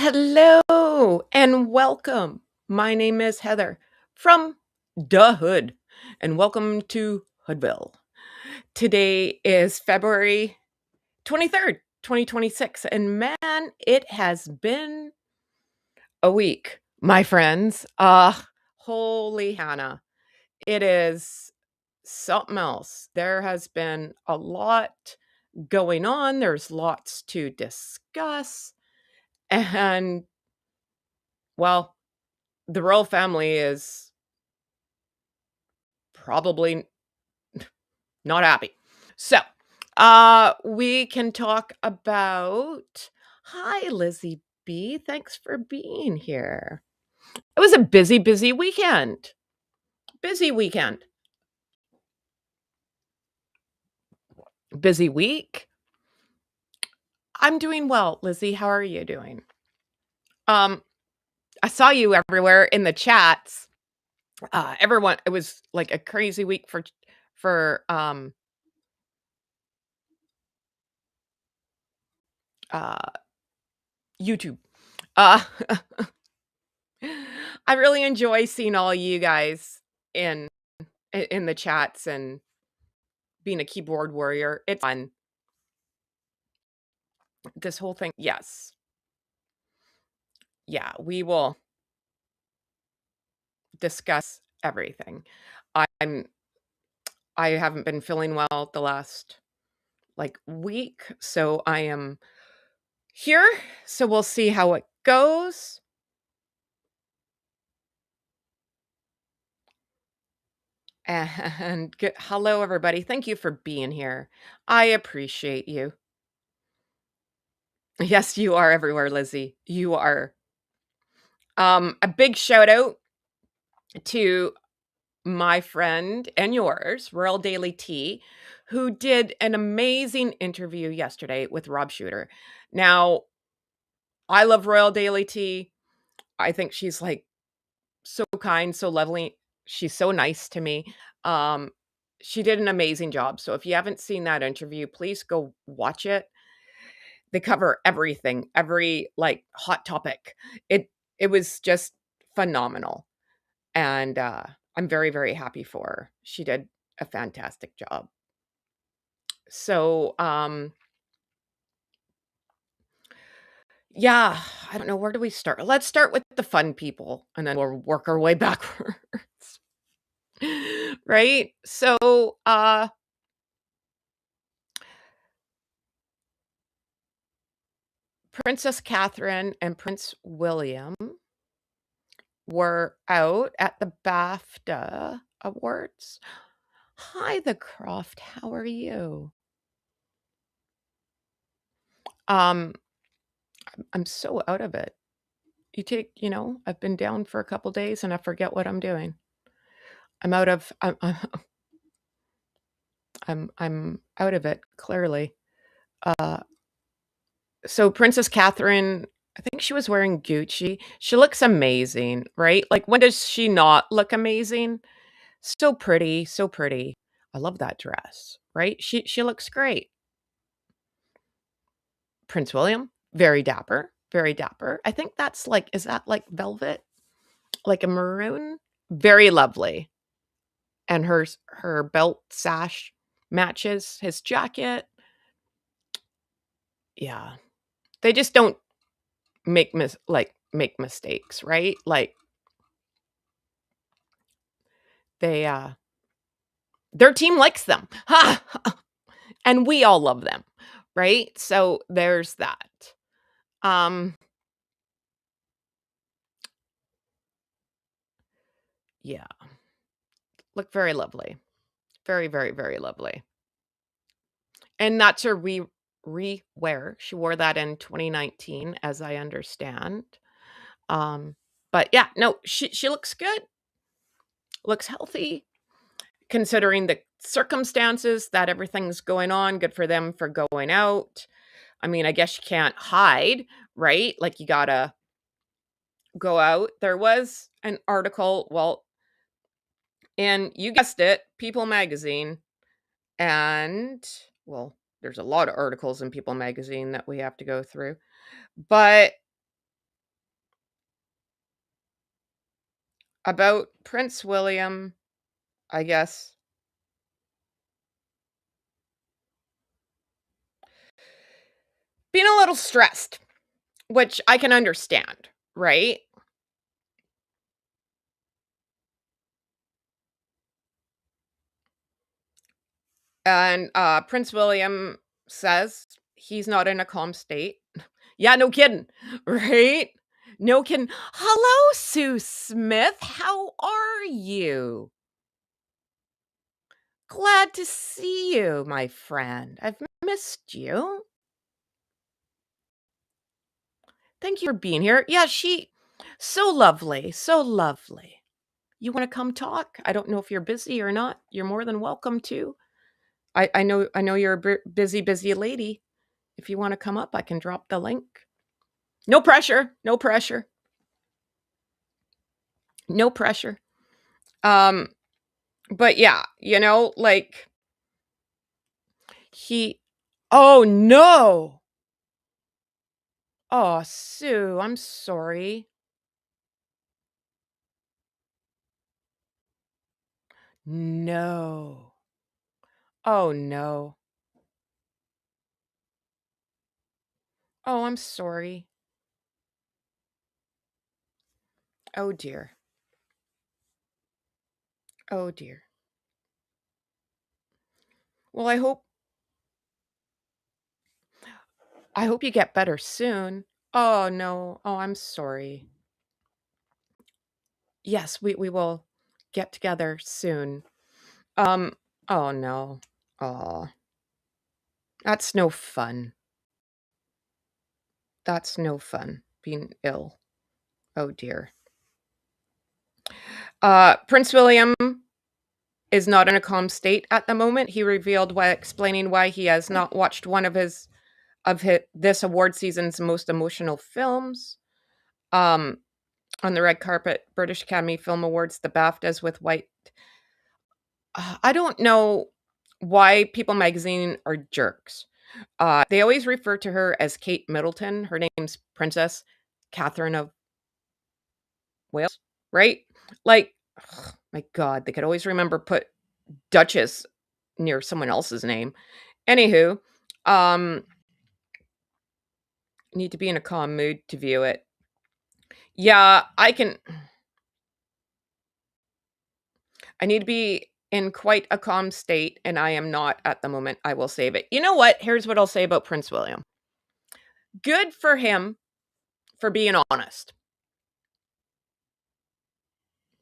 Hello and welcome. My name is Heather from the Hood, and welcome to Hoodville. Today is February 23rd, 2026, and man, it has been a week, my friends. Holy Hannah. It is something else. There has been a lot going on, there's lots to discuss, and well, the royal family is probably not happy. So, we can talk about Hi, Lizzie B. Thanks for being here. It was a busy weekend. Busy weekend. Busy week. I'm doing well, Lizzie. How are you doing? Um, I saw you everywhere in the chats. Everyone, it was like a crazy week for uh YouTube. Uh I really enjoy seeing all you guys in in the chats and being a keyboard warrior. It's fun. This whole thing. Yes. Yeah, we will discuss everything. I'm I haven't been feeling well the last like week, so I am here. So we'll see how it goes. And hello everybody. Thank you for being here. I appreciate you. Yes, you are everywhere, Lizzie. You are. A big shout out to my friend and yours, Royal Daily Tea, who did an amazing interview yesterday with Rob Shooter. Now, I love Royal Daily Tea. I think she's like so kind, so lovely. She's so nice to me. Um, she did an amazing job. So if you haven't seen that interview, please go watch it. They cover everything, every like hot topic. It was just phenomenal. And I'm very happy for her. She did a fantastic job. So, yeah, I don't know, where do we start? Let's start with the fun people, and then we'll work our way backwards. Right? So, Princess Catherine and Prince William were out at the BAFTA Awards. Hi, the Croft. How are you? Um, I'm so out of it. I've been down for a couple days and I forget what I'm doing. I'm out of I'm out of it clearly. Uh so Princess Catherine, I think she was wearing Gucci. She looks amazing, right? Like when does she not look amazing? So pretty, so pretty. I love that dress, right? She looks great. Prince William, very dapper, very dapper. I think that's like is that like velvet? Like a maroon? Very lovely. And her belt sash matches his jacket. Yeah. They just don't make mistakes, right? Like they their team likes them. Ha! And we all love them, right? So there's that. Um yeah, look very lovely. Very lovely. And that's her re-wear. She wore that in 2019 as I understand. Um but yeah, no, she looks good. Looks healthy considering the circumstances that everything's going on. Good for them for going out. I mean, I guess you can't hide, right? Like you gotta go out. There was an article, well, and you guessed it, People Magazine, and well, there's a lot of articles in People Magazine that we have to go through, but about Prince William, I guess, being a little stressed, which I can understand, right? And, Prince William says he's not in a calm state. Yeah, no kidding, right? No kidding. "Hello, Sue Smith. How are you? Glad to see you, my friend. I've missed you. Thank you for being here." Yeah, she so lovely, so lovely. "You wanna come talk? I don't know if you're busy or not. You're more than welcome to. I know you're a busy, busy lady. If you wanna come up, I can drop the link." No pressure, no pressure, no pressure. Um, but yeah, like, he Oh, no! Oh, Sue, I'm sorry. No. Oh, no. Oh, I'm sorry. Oh, dear. Oh, dear. Well, I hope you get better soon. Oh, no. Oh, I'm sorry. Yes, we will get together soon. Um, oh, no. Oh, that's no fun. That's no fun, being ill. Oh, dear. Prince William is not in a calm state at the moment. He revealed why explaining why he has not watched one of this award season's most emotional films. Um, on the red carpet, British Academy Film Awards, the BAFTAs with White. I don't know why People Magazine are jerks. They always refer to her as Kate Middleton. Her name's Princess Catherine of Wales, right? Like, my God, they could always remember put Duchess near someone else's name. Anywho, um, need to be in a calm mood to view it. Yeah, I need to be in quite a calm state, and I am not at the moment. I will save it. You know what? Here's what I'll say about Prince William. Good for him for being honest.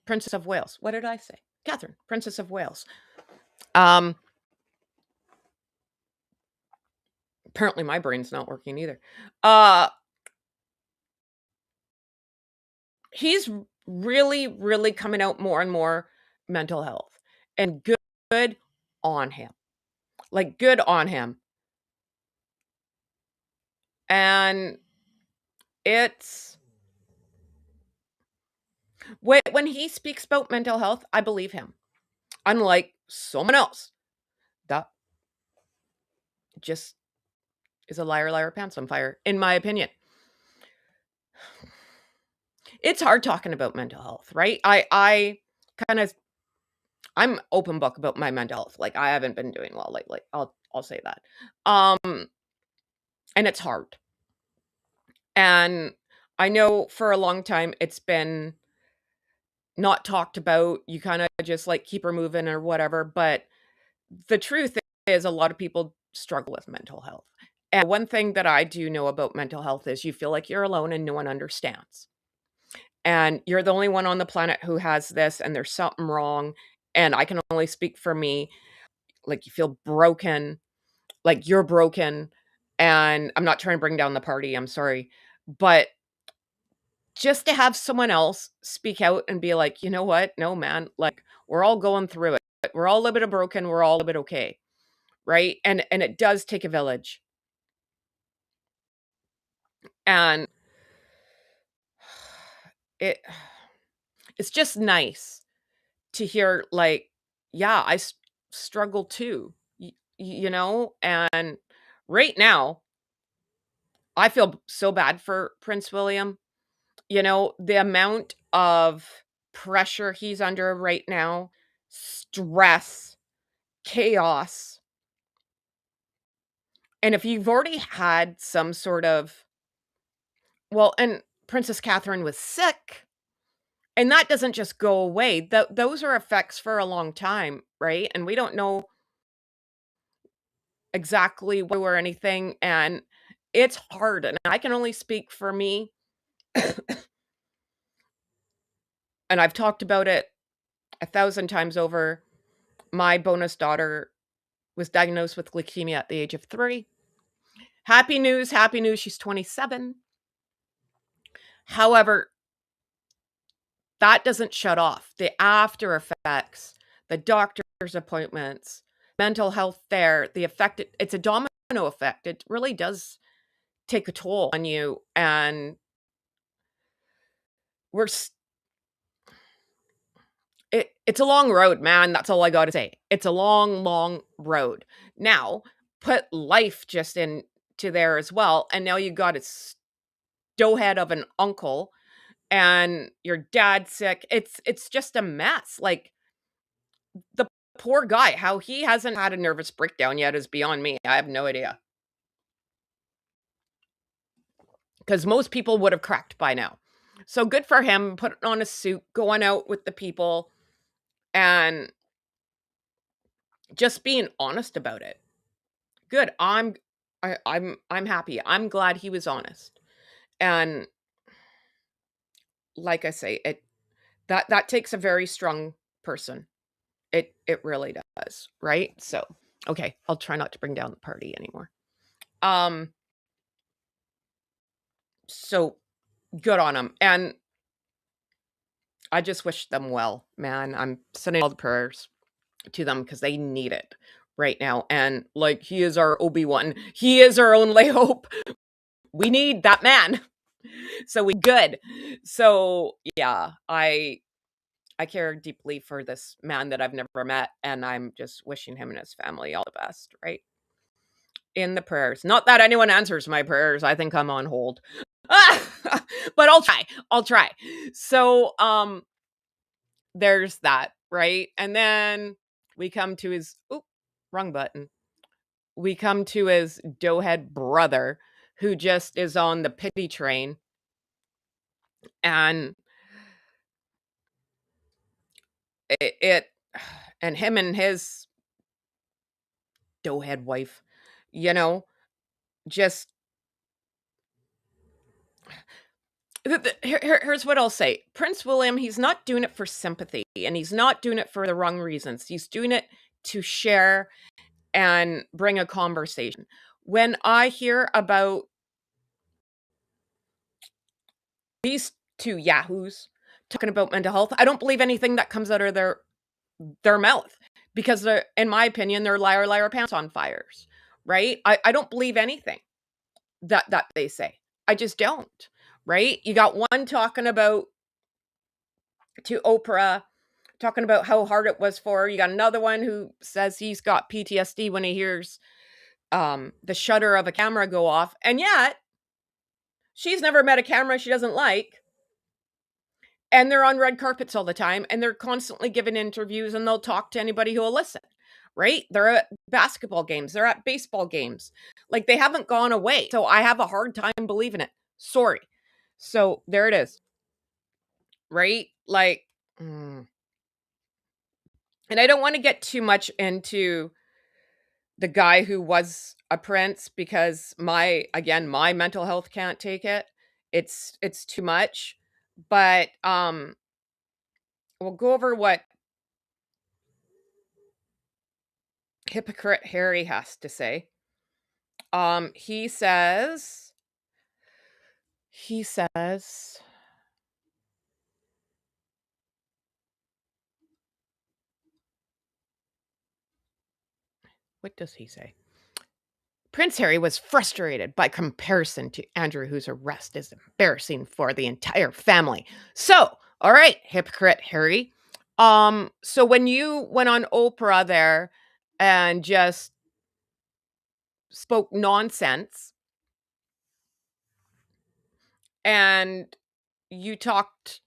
Princess of Wales. What did I say? Catherine, Princess of Wales. Um, apparently my brain's not working either. Uh, he's really, really coming out more and more mental health, and good on him. Like, good on him. And it's when he speaks about mental health, I believe him. Unlike someone else that just is a liar, liar, pants on fire, in my opinion. It's hard talking about mental health, right? I kind of I'm open book about my mental health. Like, I haven't been doing well lately. I'll say that. Um, and it's hard. And I know for a long time it's been not talked about. You kind of just like keep her moving or whatever. But the truth is, a lot of people struggle with mental health. And one thing that I do know about mental health is you feel like you're alone and no one understands. And you're the only one on the planet who has this, and there's something wrong. And I can only speak for me. Like, you feel broken, like you're broken. And I'm not trying to bring down the party. I'm sorry. But just to have someone else speak out and be like, you know what? No, man, like, we're all going through it. We're all a bit broken. We're all a bit okay. Right. And it does take a village. And it it's just nice to hear, like, yeah, struggle too, and right now I feel so bad for Prince William. The amount of pressure he's under right now, stress, chaos. And if you've already had some sort of, well, and Princess Catherine was sick, and that doesn't just go away. Those are effects for a long time, right? And we don't know exactly what or anything. And it's hard. And I can only speak for me. And I've talked about it 1,000 times over. My bonus daughter was diagnosed with leukemia at the age of 3. Happy news, she's 27. However, that doesn't shut off the after effects, the doctor's appointments, mental health there, the effect, it's a domino effect. It really does take a toll on you. And we're it's a long road, man. That's all I got to say. It's a long, long road. Now, put life just into there as well, and now you got a stowhead of an uncle, and your dad's sick. It's just a mess. Like, the poor guy, how he hasn't had a nervous breakdown yet is beyond me. I have no idea. Because most people would have cracked by now. So good for him, putting on a suit, going out with the people, and just being honest about it. Good. I'm happy. I'm glad he was honest. And like I say, that takes a very strong person. It really does, right? So, okay, I'll try not to bring down the party anymore. Um so good on them. And I just wish them well, man. I'm sending all the prayers to them because they need it right now. And like, he is our Obi-Wan. He is our only hope. We need that man. So we good. So yeah, I care deeply for this man that I've never met, and I'm just wishing him and his family all the best, right? In the prayers. Not that anyone answers my prayers. I think I'm on hold. But I'll try. I'll try. So there's that, right? And then we come to his wrong button. We come to his doughhead brother, who just is on the pity train. And it and him and his doughhead wife, you know, just here's what I'll say. Prince William, he's not doing it for sympathy, and he's not doing it for the wrong reasons. He's doing it to share and bring a conversation. When I hear about these two yahoos talking about mental health, I don't believe anything that comes out of their mouth, because they're, in my opinion, they're liar, liar, pants on fires, right? I don't believe anything that they say. I just don't, right? You got one talking about to Oprah, talking about how hard it was for her. You got another one who says he's got PTSD when he hears the shutter of a camera go off. And yet, she's never met a camera she doesn't like. And they're on red carpets all the time, and they're constantly giving interviews, and they'll talk to anybody who will listen, right? They're at basketball games, they're at baseball games. Like, they haven't gone away. So I have a hard time believing it. Sorry. So there it is, right? Like, and I don't want to get too much into the guy who was a prince, because my mental health can't take it. It's too much. But we'll go over what hypocrite Harry has to say. He says, what does he say? Prince Harry was frustrated by comparison to Andrew, whose arrest is embarrassing for the entire family. So, all right, hypocrite Harry. So when you went on Oprah there and just spoke nonsense, and you talked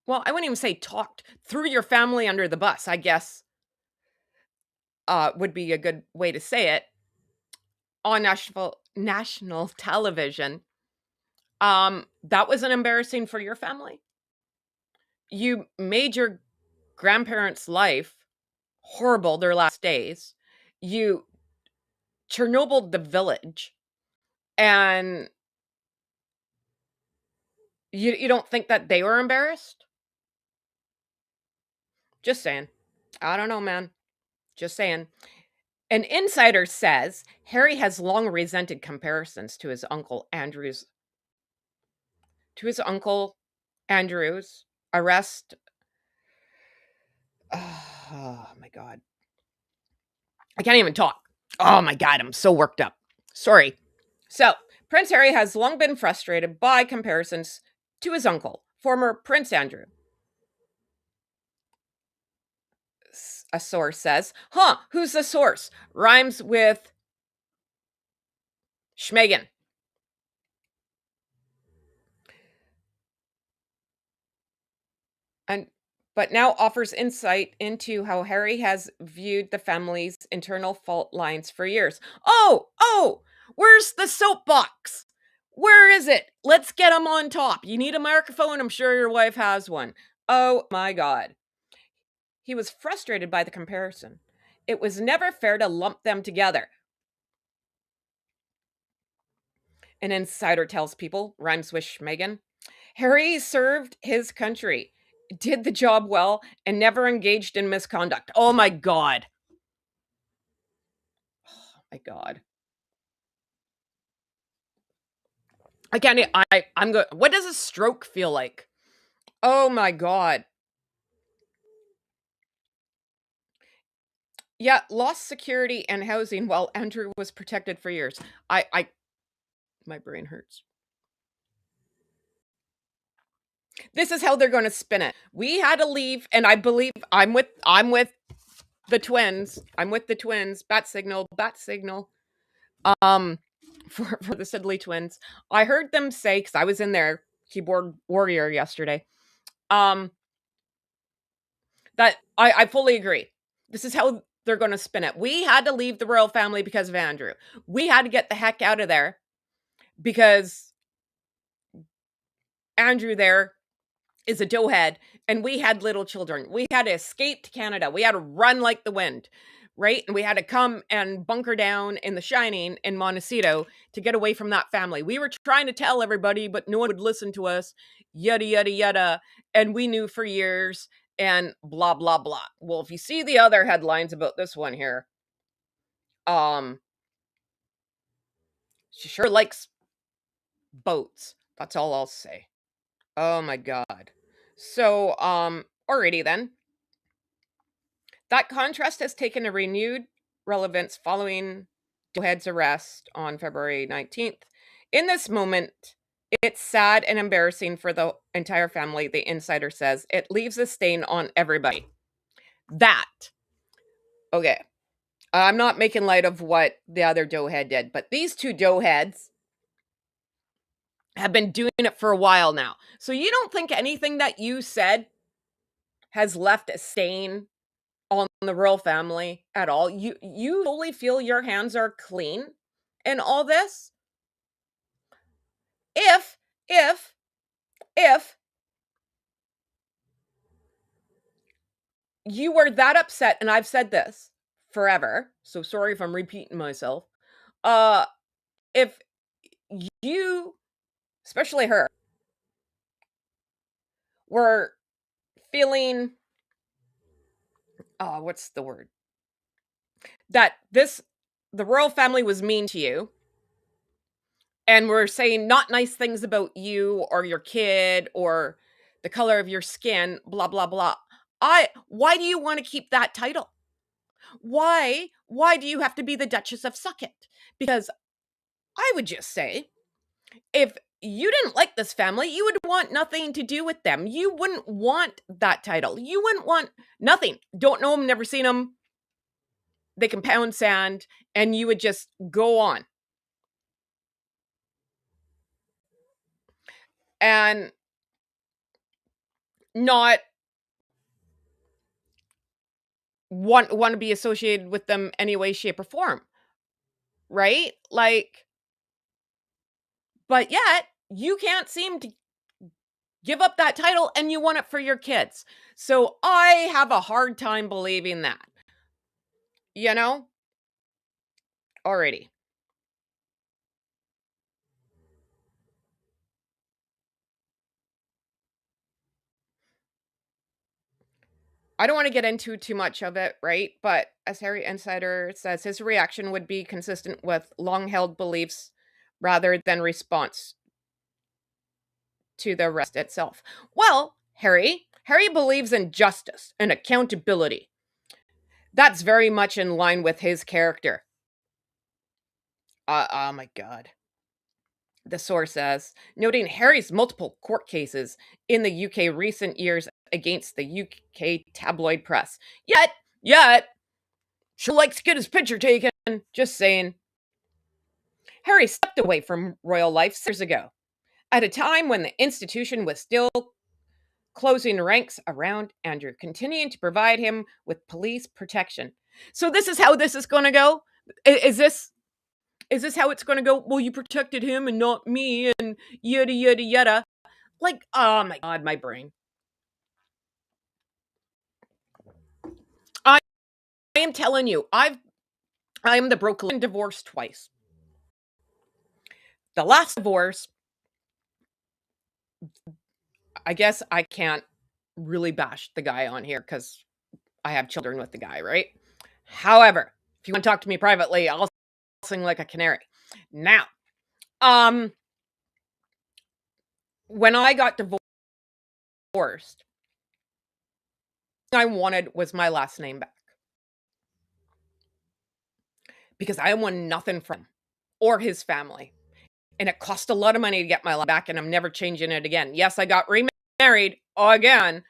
well, I wouldn't even say talked, threw your family under the bus, I guess, would be a good way to say it, on national television. That was an embarrassing for your family? You made your grandparents' life horrible their last days. You Chernobyl the village, and you don't think that they were embarrassed? Just saying. I don't know, man. Just saying. An insider says Harry has long resented comparisons to his uncle Andrew's arrest. Oh my god. I can't even talk. Oh my god, I'm so worked up. Sorry. So, Prince Harry has long been frustrated by comparisons to his uncle, former Prince Andrew. A source says, huh, who's the source? Rhymes with Schmegan. And but now offers insight into how Harry has viewed the family's internal fault lines for years. Oh, where's the soapbox? Where is it? Let's get him on top. You need a microphone? I'm sure your wife has one. Oh my God. He was frustrated by the comparison. It was never fair to lump them together. An insider tells people, rhymes with Schmegan. Harry served his country, did the job well, and never engaged in misconduct. Oh my God. Oh my God. I can't, I'm good. What does a stroke feel like? Oh my God. Yeah, lost security and housing while Andrew was protected for years. My brain hurts. This is how they're going to spin it. We had to leave, and I believe I'm with the twins. I'm with the twins. Bat signal, bat signal. Um, for the Sidley twins. I heard them say, because I was in their keyboard warrior yesterday, um, that I fully agree. This is how they're going to spin it. We had to leave the royal family because of Andrew. We had to get the heck out of there because Andrew there is a doughhead, and we had little children. We had to escape to Canada. We had to run like the wind, right? And we had to come and bunker down in the Shining in Montecito to get away from that family. We were trying to tell everybody, but no one would listen to us. Yada yada yada, and we knew for years. And blah blah blah. Well, if you see the other headlines about this one here, um, she sure likes boats. That's all I'll say. Oh my god. So, alrighty then. That contrast has taken a renewed relevance following Doughhead's arrest on February 19th. In this moment, it's sad and embarrassing for the entire family, the insider says. It leaves a stain on everybody. That, okay, I'm not making light of what the other Doughhead did, but these two Doughheads have been doing it for a while now. So you don't think anything that you said has left a stain on the royal family at all? You fully feel your hands are clean in all this? If if if you were that upset, and I've said this forever, so sorry if I'm repeating myself. Uh if you, especially her, were feeling what's the word? That the royal family was mean to you and were saying not nice things about you or your kid or the color of your skin, blah blah blah. Why do you want to keep that title? Why do you have to be the Duchess of Sucket? Because I would just say, if you didn't like this family, you would want nothing to do with them. You wouldn't want that title. You wouldn't want nothing. Don't know them, never seen them. They can pound sand, and you would just go on. And not want to be associated with them any way, shape, or form, right? Like, but yet you can't seem to give up that title and you want it for your kids. So I have a hard time believing that, you know? Already. I don't want to get into too much of it, right? But as Harry Insider says, his reaction would be consistent with long held beliefs rather than response to the arrest itself. Well, Harry believes in justice and accountability. That's very much in line with his character. Oh my God. The source says, noting Harry's multiple court cases in the UK recent years against the UK tabloid press. Yet, sure likes to get his picture taken. Just saying. Harry stepped away from royal life 6 years ago, at a time when the institution was still closing ranks around Andrew, continuing to provide him with police protection. So this is how this is going to go? Is this how it's going to go? Well, you protected him and not me and yada yada yada. Like, oh my God, my brain. I am telling you, I am the broken divorce twice. The last divorce, I guess I can't really bash the guy on here because I have children with the guy, right? However, if you want to talk to me privately, I'll sing like a canary. Now, um, when I got divorced, I wanted was my last name back because I wanted nothing from him or his family. And it cost a lot of money to get my life back, and I'm never changing it again. Yes, I got remarried again,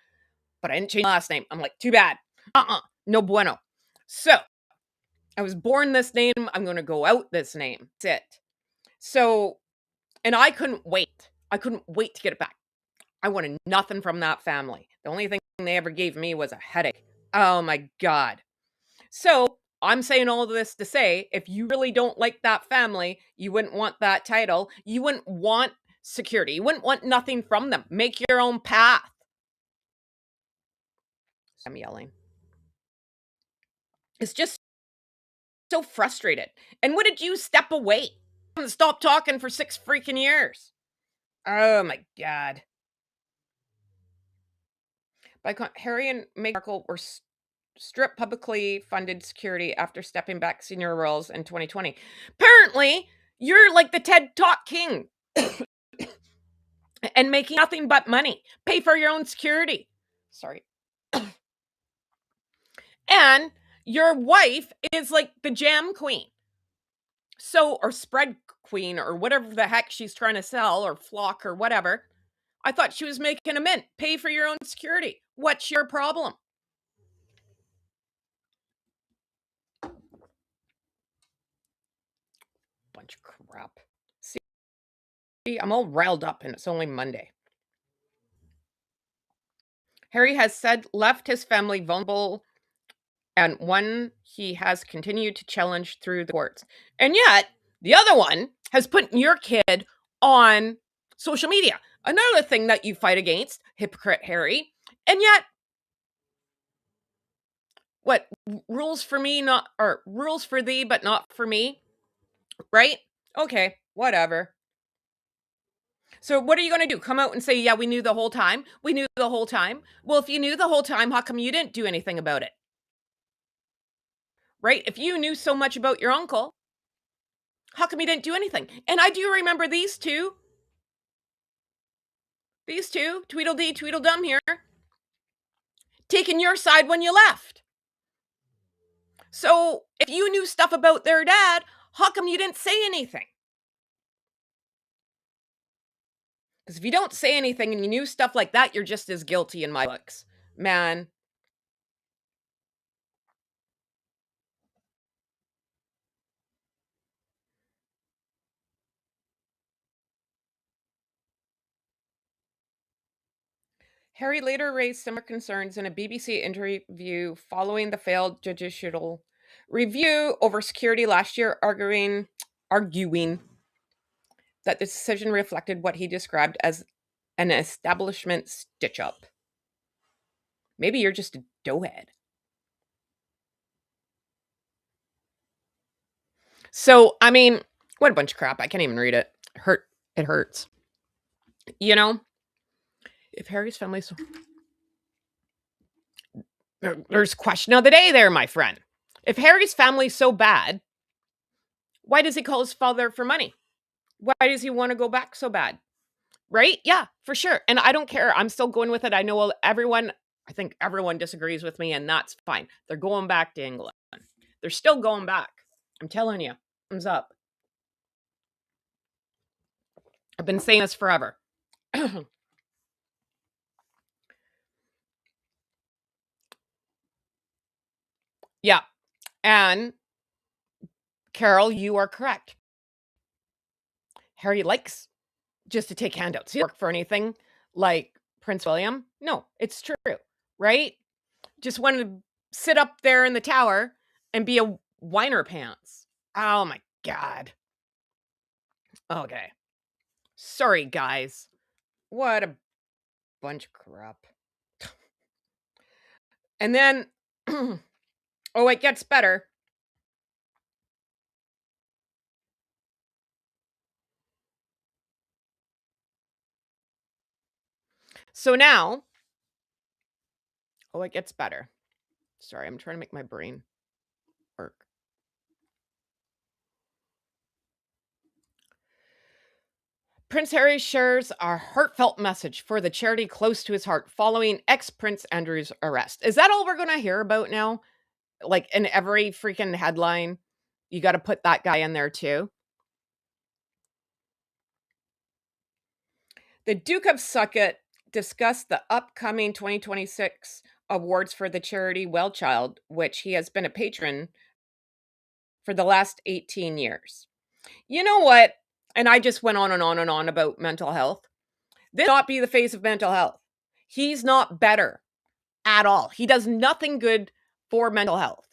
but I didn't change my last name. I'm like, too bad. No bueno. So I was born this name. I'm going to go out this name. That's it. So, and I couldn't wait. I couldn't wait to get it back. I wanted nothing from that family. The only thing they ever gave me was a headache. Oh my God. So I'm saying all of this to say, if you really don't like that family, you wouldn't want that title. You wouldn't want security. You wouldn't want nothing from them. Make your own path. I'm yelling. It's just so frustrated. And what did you step away? Stop talking for 6 freaking years. Oh my God. Harry and Meghan Markle were stripped publicly funded security after stepping back senior roles in 2020. Apparently, you're like the TED Talk king and making nothing but money. Pay for your own security. Sorry. And your wife is like the jam queen. So, or spread queen, or whatever the heck she's trying to sell, or flock, or whatever. I thought she was making a mint. Pay for your own security. What's your problem? Bunch of crap. See, I'm all riled up and it's only Monday. Harry has said left his family vulnerable and one he has continued to challenge through the courts. And yet, the other one has put your kid on social media. Another thing that you fight against, hypocrite Harry. And yet, what rules for me, not or rules for thee, but not for me, right? Okay, whatever. So what are you going to do? Come out and say, yeah, we knew the whole time? We knew the whole time? Well, if you knew the whole time, how come you didn't do anything about it? Right? If you knew so much about your uncle, how come you didn't do anything? And I do remember these two, Tweedledee, Tweedledum here, taking your side when you left. So if you knew stuff about their dad, how come you didn't say anything? Because if you don't say anything and you knew stuff like that, you're just as guilty in my books. Man, Harry later raised similar concerns in a BBC interview following the failed judicial review over security last year, arguing that the decision reflected what he described as an establishment stitch up. Maybe you're just a doughhead. So, I mean, what a bunch of crap. I can't even read it. It hurts. You know, if Harry's family's there's question of the day there, my friend. If Harry's family's so bad, why does he call his father for money? Why does he want to go back so bad? Right? Yeah, for sure. And I don't care. I'm still going with it. I know everyone, I think everyone disagrees with me, and that's fine. They're going back to England. They're still going back. I'm telling you. Thumbs up. I've been saying this forever. Yeah. And Carol, you are correct. Harry likes just to take handouts. He doesn't work for anything like Prince William. No, it's true, right? Just wanted to sit up there in the tower and be a whiner pants. Oh my God. Okay. Sorry, guys. What a bunch of crap. And then, oh, it gets better. So now, oh, it gets better. Sorry, I'm trying to make my brain work. Prince Harry shares a heartfelt message for the charity close to his heart following ex Prince Andrew's arrest. Is that all we're going to hear about now? Like in every freaking headline, you got to put that guy in there too. The Duke of Sucket discussed the upcoming 2026 awards for the charity Well Child, which he has been a patron for the last 18 years. You know what? And I just went on and on and on about mental health. This not be the face of mental health. He's not better at all. He does nothing good for mental health,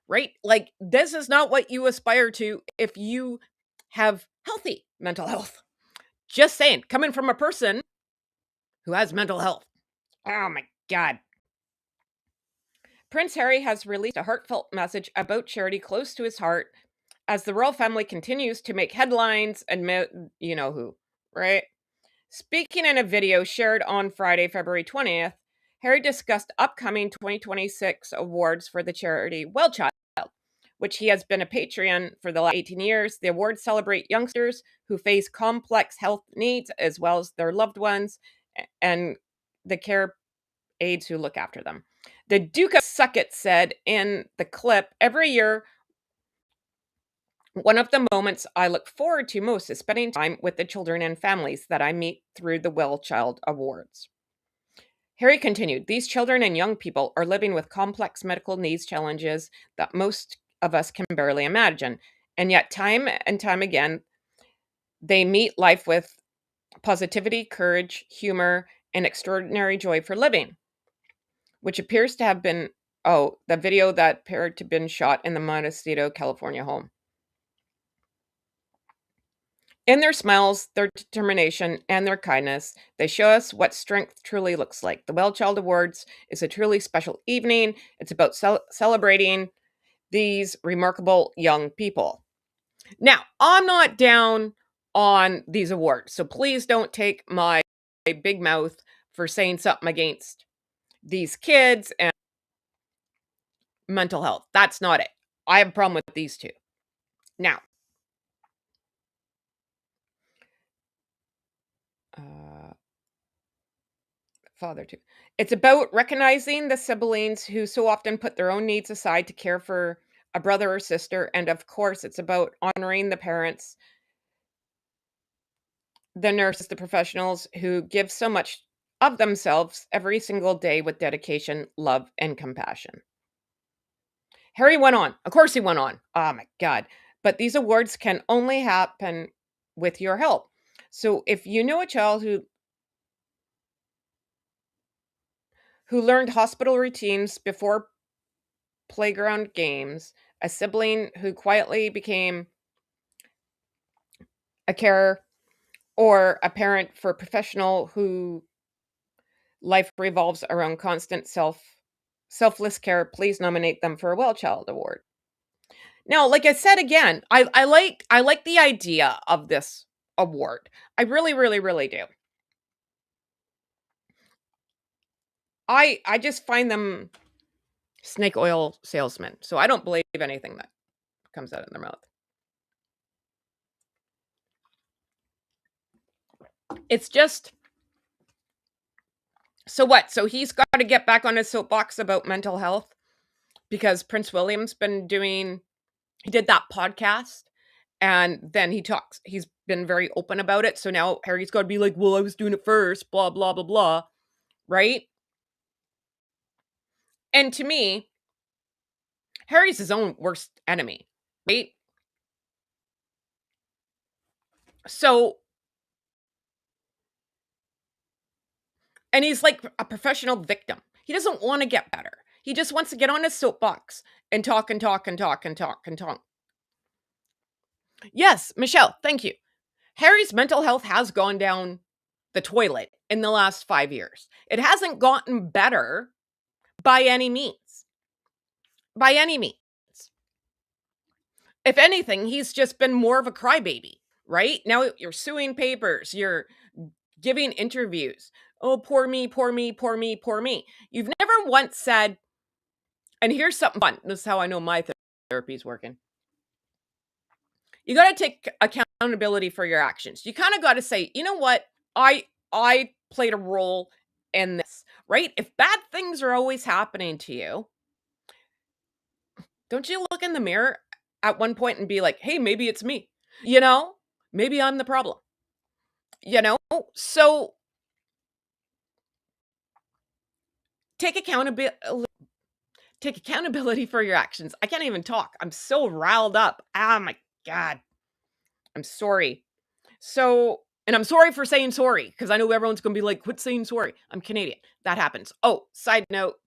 right? Like, this is not what you aspire to if you have healthy mental health. Just saying, coming from a person who has mental health. Oh my God. Prince Harry has released a heartfelt message about charity close to his heart as the royal family continues to make headlines and you know who, right? Speaking in a video shared on Friday, February 20th, Harry discussed upcoming 2026 awards for the charity Well Child, which he has been a patron for the last 18 years. The awards celebrate youngsters who face complex health needs as well as their loved ones and the care aides who look after them. The Duke of Sucket said in the clip, every year, one of the moments I look forward to most is spending time with the children and families that I meet through the Well Child Awards. Harry continued, these children and young people are living with complex medical needs challenges that most of us can barely imagine. And yet, time and time again, they meet life with positivity, courage, humor, and extraordinary joy for living, which appears to have been, the video that appeared to have been shot in the Montecito, California home. In their smiles, their determination, and their kindness, they show us what strength truly looks like. The Well Child Awards is a truly special evening. It's about celebrating these remarkable young people. Now, I'm not down on these awards, so please don't take my big mouth for saying something against these kids and mental health. That's not it. I have a problem with these two. Now, father too. It's about recognizing the siblings who so often put their own needs aside to care for a brother or sister. And of course, it's about honoring the parents, the nurses, the professionals who give so much of themselves every single day with dedication, love, and compassion. Harry went on. Of course, he went on. Oh my God. But these awards can only happen with your help. So if you know a child who who learned hospital routines before playground games, a sibling who quietly became a carer, or a parent for a professional who life revolves around constant selfless care, please nominate them for a Well Child Award. Now, like I said again, I like the idea of this award. I really, really, really do. I just find them snake oil salesmen. So I don't believe anything that comes out of their mouth. It's just so what? So he's got to get back on his soapbox about mental health because Prince William's been doing he did that podcast and then he's been very open about it. So now Harry's got to be like, "Well, I was doing it first, blah blah blah blah." Right? And to me, Harry's his own worst enemy, right? So and he's like a professional victim. He doesn't want to get better. He just wants to get on his soapbox and talk and talk and talk and talk and talk. Yes, Michelle, thank you. Harry's mental health has gone down the toilet in the last 5 years. It hasn't gotten better by any means. By any means. If anything, he's just been more of a crybaby, right? Now you're suing papers, you're giving interviews. Oh, poor me, poor me, poor me, poor me. You've never once said, and here's something fun. This is how I know my therapy is working. You got to take accountability for your actions. You kind of got to say, you know what? I played a role in this, right? If bad things are always happening to you, don't you look in the mirror at one point and be like, hey, maybe it's me, you know? Maybe I'm the problem, you know? So take accountability. Take accountability for your actions. I can't even talk. I'm so riled up. Oh my God. I'm sorry. So, and I'm sorry for saying sorry because I know everyone's going to be like, quit saying sorry. I'm Canadian. That happens. Oh, side note.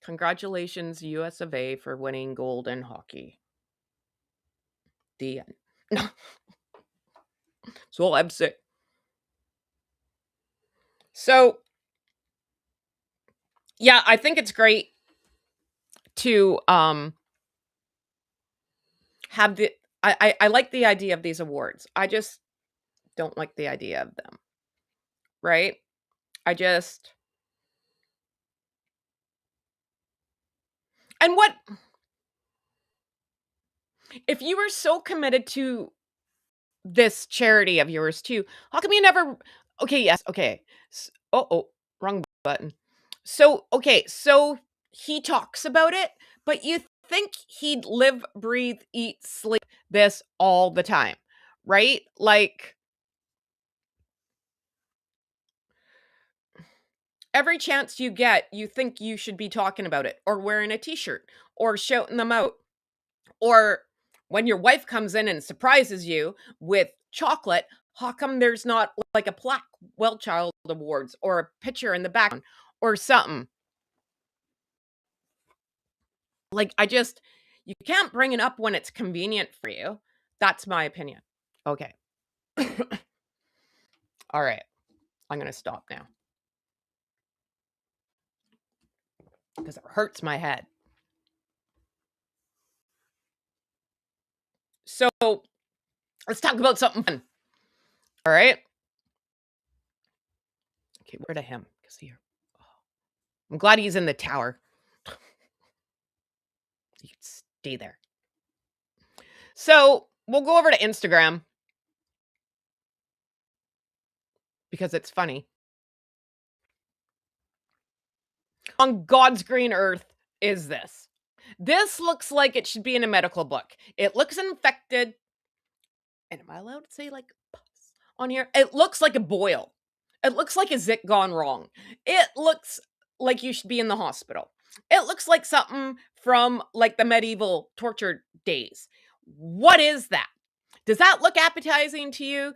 Congratulations, US of A, for winning gold in hockey. The end. No. So I'm sick. So, yeah, I think it's great to have the I like the idea of these awards. I just don't like the idea of them. Right? I just and what if you were so committed to this charity of yours too, how come you never okay, yes, okay. Oh, wrong button. So, okay, so he talks about it, but you think he'd live, breathe, eat, sleep this all the time, right? Like every chance you get, you think you should be talking about it or wearing a t-shirt or shouting them out. Or when your wife comes in and surprises you with chocolate, how come there's not like a plaque, Well Child Awards, or a picture in the background or something? Like, you can't bring it up when it's convenient for you. That's my opinion. Okay. All right. I'm going to stop now because it hurts my head. So let's talk about something fun. All right. Okay, where to him? Because here. I'm glad he's in the tower. You can stay there. So we'll go over to Instagram because it's funny. On God's green earth is this? This looks like it should be in a medical book. It looks infected. And am I allowed to say like pus on here? It looks like a boil. It looks like a zit gone wrong. It looks like you should be in the hospital. It looks like something from like the medieval torture days. What is that? Does that look appetizing to you?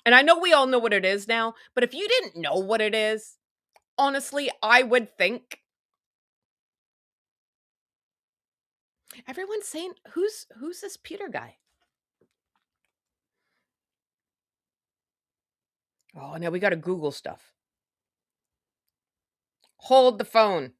And I know we all know what it is now, but if you didn't know what it is, honestly, I would think everyone's saying, "Who's this Peter guy?" Oh, now we gotta Google stuff. Hold the phone.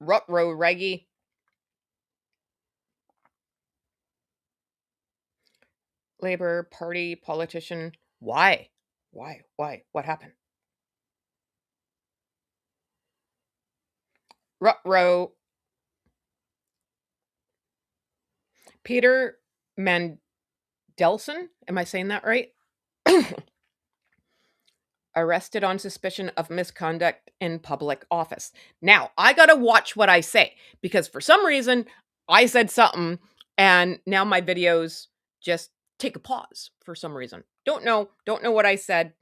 Ruh-roh, Reggie. Labor Party politician. Why? Why? Why? What happened? Ruh-roh. Peter Mandelson? Am I saying that right? Arrested on suspicion of misconduct in public office. Now, I got to watch what I say because for some reason I said something and now my videos just take a pause for some reason. Don't know what I said,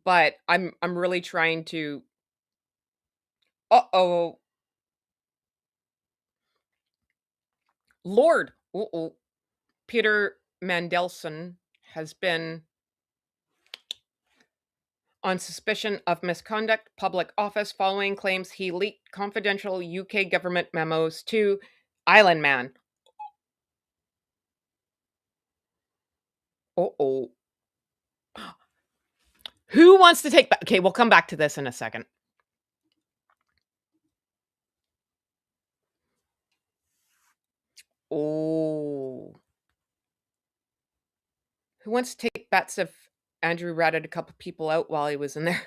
but I'm really trying to. Uh-oh. Lord. Uh-oh. Peter Mandelson has been on suspicion of misconduct public office following claims he leaked confidential UK government memos to Island Man. Uh-oh. Who wants to take back? Okay, we'll come back to this in a second. Oh. Who wants to take bets if Andrew ratted a couple people out while he was in there?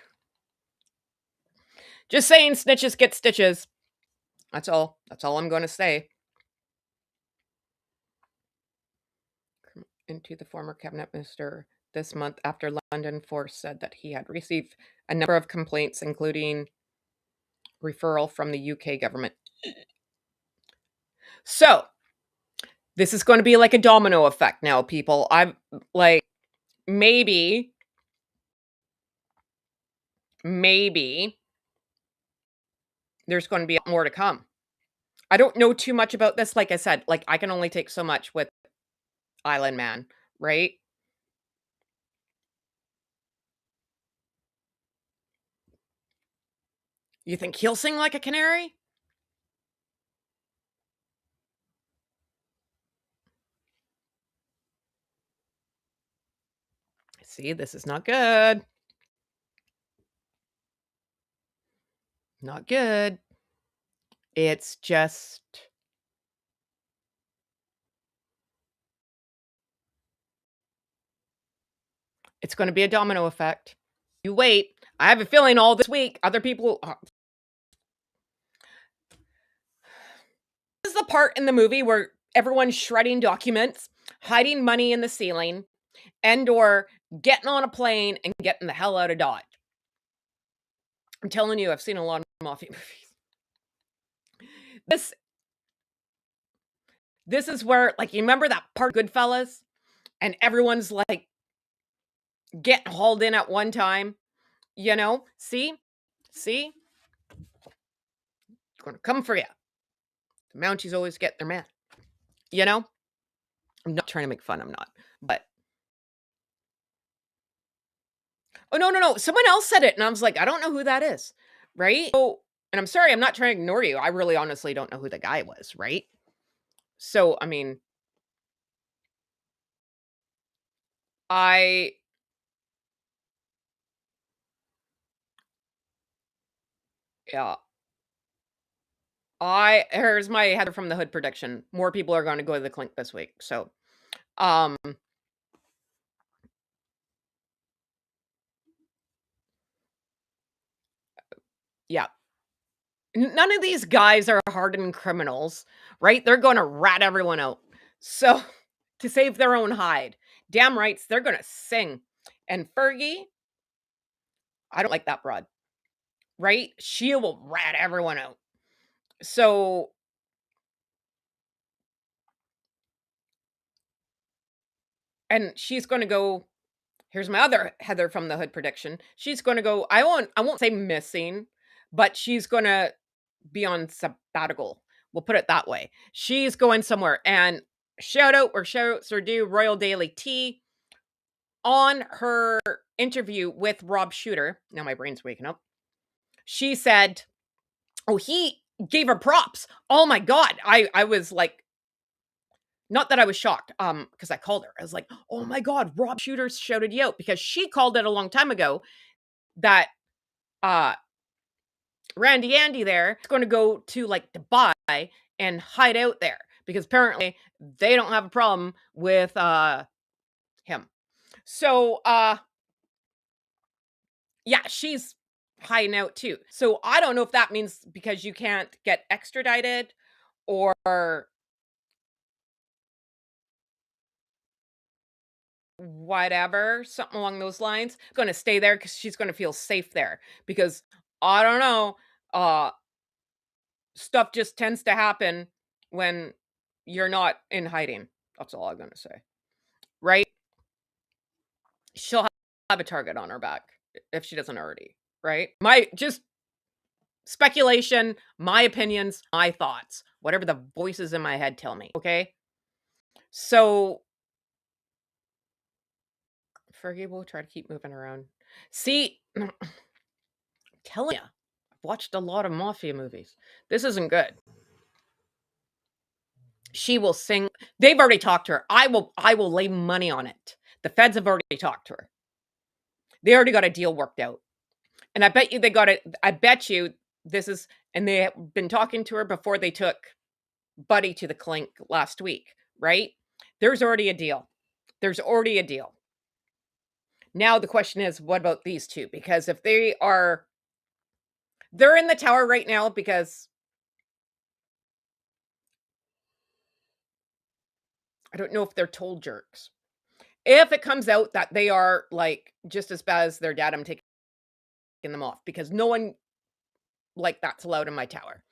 Just saying, snitches get stitches. That's all. That's all I'm going to say. Into the former cabinet minister this month after London Force said that he had received a number of complaints, including referral from the UK government. So, this is going to be like a domino effect now, people. I'm like, maybe there's going to be more to come. I don't know too much about this. Like I said, like I can only take so much with Island Man, right? You think he'll sing like a canary? See, this is not good. Not good. It's just it's going to be a domino effect. You wait. I have a feeling all this week other people this is the part in the movie where everyone's shredding documents, hiding money in the ceiling, and or getting on a plane and getting the hell out of Dodge. I'm telling you, I've seen a lot of mafia movies. This this is where, like, you remember that part of Goodfellas, and everyone's like getting hauled in at one time. You know, see, gonna come for you. The Mounties always get their man. You know, I'm not trying to make fun. I'm not, but oh no, no, no. Someone else said it, and I was like, I don't know who that is, right? So, and I'm sorry, I'm not trying to ignore you. I really, honestly, don't know who the guy was, right? So, I mean, I yeah, I here's my Heather from the Hood prediction. More people are going to go to the clink this week. So, um, yeah, none of these guys are hardened criminals, right? They're going to rat everyone out. So, to save their own hide, damn rights, they're going to sing. And Fergie, I don't like that broad, right? She will rat everyone out. So, and she's going to go Here's my other Heather from the Hood prediction. She's going to go, I won't say missing, but she's going to be on sabbatical. We'll put it that way. She's going somewhere, and shout out where shouts are due, Royal Daily Tea on her interview with Rob Shooter. Now my brain's waking up. She said, oh, he gave her props. Oh my God. I was like, not that I was shocked, because I called her. I was like, oh my God, Rob Shooter shouted you out, because she called it a long time ago that Randy Andy there is going to go to like Dubai and hide out there, because apparently they don't have a problem with him. So yeah, she's hiding out too. So I don't know if that means because you can't get extradited or whatever, something along those lines. Going to stay there because she's going to feel safe there, because I don't know, stuff just tends to happen when you're not in hiding. That's all I'm going to say. Right? She'll have a target on her back if she doesn't already. Right? My just speculation, my opinions, my thoughts, whatever the voices in my head tell me. Okay. So Fergie will try to keep moving around. See, telling you, I've watched a lot of mafia movies. This isn't good. She will sing. They've already talked to her. I will lay money on it. The feds have already talked to her. They already got a deal worked out. And I bet you they got it. I bet you this is, and they have been talking to her before they took Buddy to the clink last week, right? There's already a deal. There's already a deal. Now the question is, what about these two? Because if they're in the tower right now because I don't know if they're told jerks. If it comes out that they are like just as bad as their dad, I'm taking them off, because no one like that's allowed in my tower.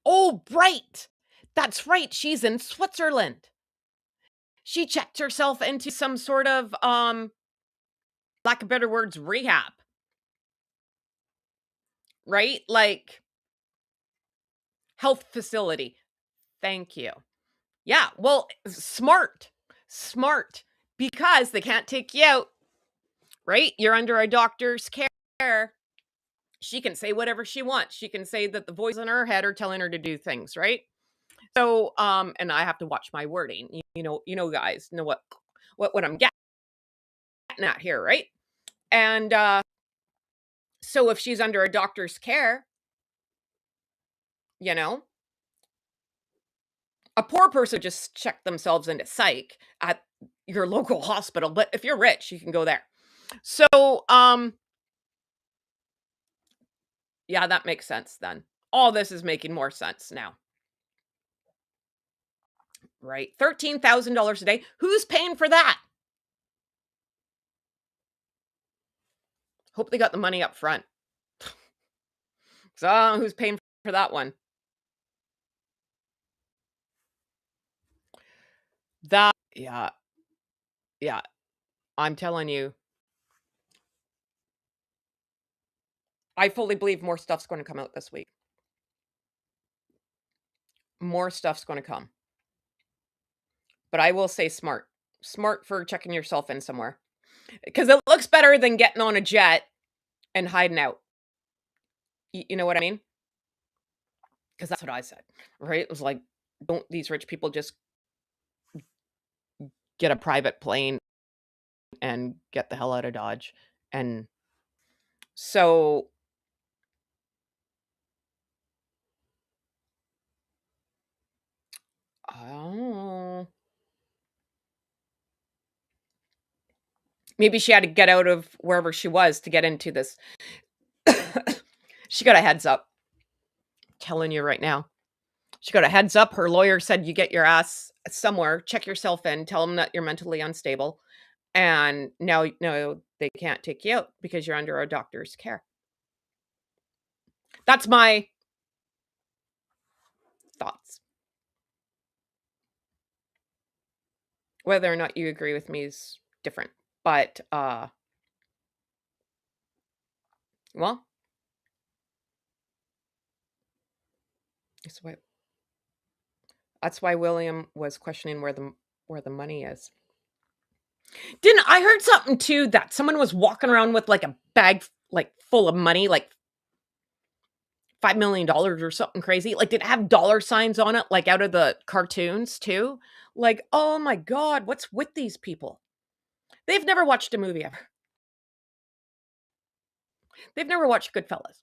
Oh, right. That's right. She's in Switzerland. She checked herself into some sort of lack of better words, rehab. Right? Like health facility. Thank you. Yeah, well, smart. Smart. Because they can't take you out, right? You're under a doctor's care. She can say whatever she wants. She can say that the voice in her head are telling her to do things, right? So, and I have to watch my wording. Guys know what I'm getting at here, right? And so if she's under a doctor's care, you know, a poor person just check themselves into psych at your local hospital. But if you're rich, you can go there. So, yeah, that makes sense then. All this is making more sense now. Right? $13,000 a day. Who's paying for that? Hope they got the money up front. So, who's paying for that one? That, yeah, yeah. I'm telling you, I fully believe more stuff's going to come out this week. More stuff's going to come. But I will say smart. Smart for checking yourself in somewhere. Because it looks better than getting on a jet and hiding out. You know what I mean? Because that's what I said, right? It was like, don't these rich people just get a private plane and get the hell out of Dodge? And so, oh, maybe she had to get out of wherever she was to get into this. She got a heads up. Telling you right now. She got a heads up. Her lawyer said you get your ass somewhere, check yourself in, tell them that you're mentally unstable. And now, no, they can't take you out because you're under a doctor's care. That's my thoughts. Whether or not you agree with me is different. But well, that's why William was questioning where the money is. Didn't I heard something too that someone was walking around with like a bag like full of money, like $5 million or something crazy. Like, did it have dollar signs on it, like out of the cartoons too? Like, oh my god, what's with these people? They've never watched a movie ever. They've never watched Goodfellas,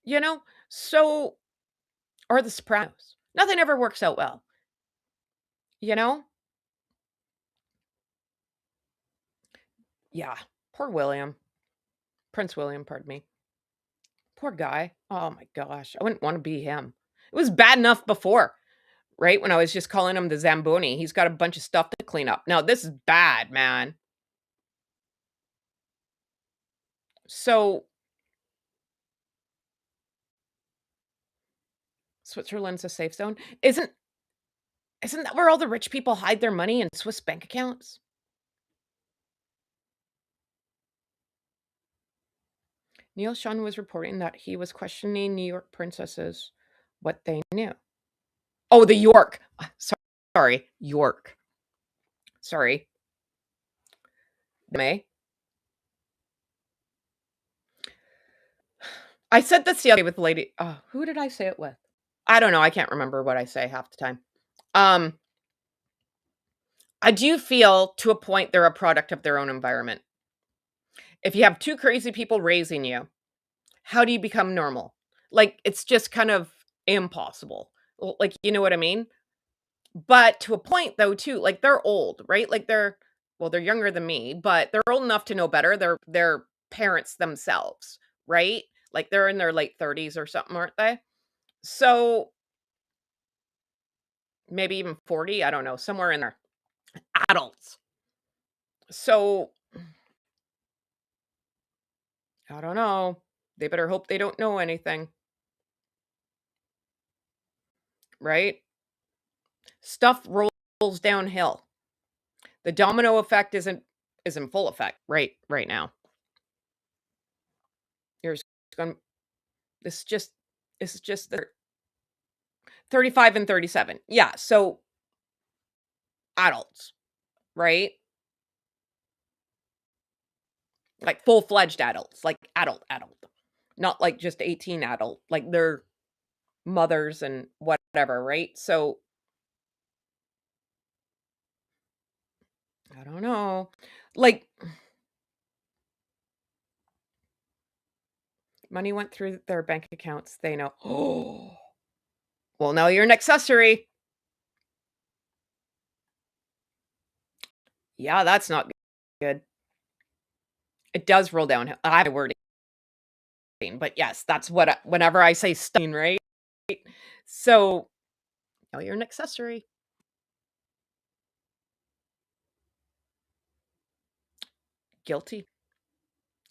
you know? So, or The Sopranos. Nothing ever works out well, you know? Yeah. Poor William. Prince William, pardon me. Poor guy. Oh my gosh. I wouldn't want to be him. It was bad enough before, right? When I was just calling him the Zamboni. He's got a bunch of stuff to clean up. Now, this is bad, man. So, Switzerland's a safe zone. Isn't that where all the rich people hide their money in Swiss bank accounts? Neil Sean was reporting that he was questioning New York princesses what they knew. Oh, the York. Sorry, York. Sorry. May. I said this the other day with the lady. Who did I say it with? I don't know. I can't remember what I say half the time. Um, I do feel to a point they're a product of their own environment. If you have two crazy people raising you, how do you become normal? Like, it's just kind of impossible. Like, you know what I mean? But to a point though too, like they're old, right? Like they're younger than me, but they're old enough to know better. They're parents themselves, right? Like they're in their late 30s or something, aren't they? So maybe even 40, I don't know, somewhere in there. Adults. So I don't know. They better hope they don't know anything, right? Stuff rolls downhill. The domino effect is in full effect right now. Here's going this just this is just the 35 and 37. Yeah, so adults, right? Like full-fledged adults, like adult. Not like just 18 adult, like they're mothers and whatever, right? So I don't know. Like money went through their bank accounts, they know. Oh, well, now you're an accessory. Yeah, that's not good. It does roll down. I have wording, but yes, that's what whenever I say stunning, right? So now you're an accessory. Guilty.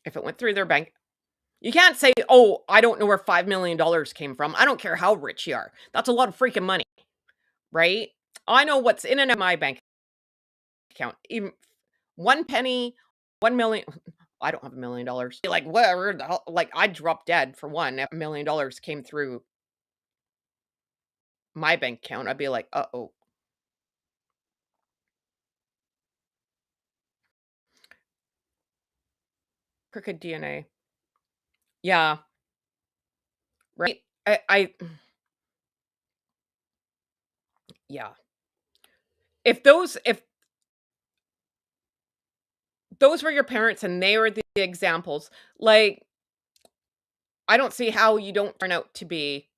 If it went through their bank, you can't say, "Oh, I don't know where $5 million came from." I don't care how rich you are. That's a lot of freaking money, right? I know what's in and out of my bank account. Even one penny, 1 million. I don't have $1 million. You're like, where the hell? Like, I'd drop dead for one. If $1 million came through my bank account, I'd be like, uh oh, crooked DNA. Yeah, right. Yeah. If those were your parents and they were the examples, like, I don't see how you don't turn out to be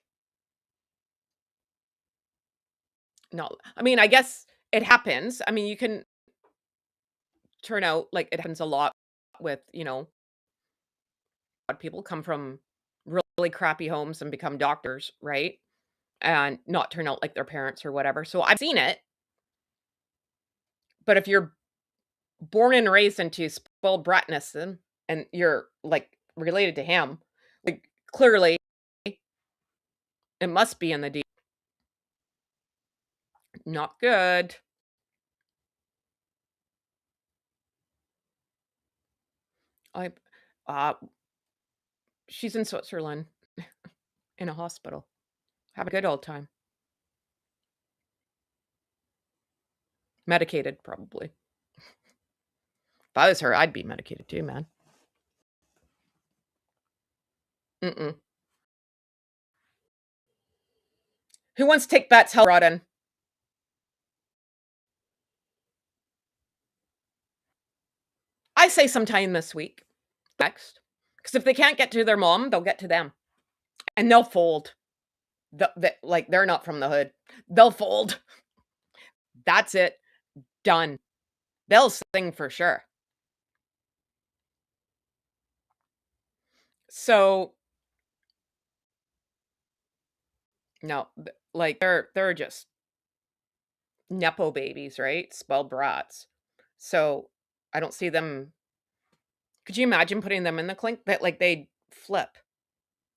no. I mean, I guess it happens. I mean, you can turn out like it happens a lot with, a lot of people come from really crappy homes and become doctors, right? And not turn out like their parents or whatever. So I've seen it, but if you're born and raised into spoiled bratness and you're like related to him, like clearly it must be in the D. Not good. I uh, she's in Switzerland in a hospital. Have a good old time. Medicated, probably. If I was her, I'd be medicated too, man. Mm-mm. Who wants to take bets? Hell, Rodden. I say sometime this week. Next. Because if they can't get to their mom, they'll get to them. And they'll fold. Like, they're not from the hood. They'll fold. That's it. Done. They'll sing for sure. So, no, like, they're just nepo babies, right? Spoiled brats. So, I don't see them. Could you imagine putting them in the clink? That like they'd flip.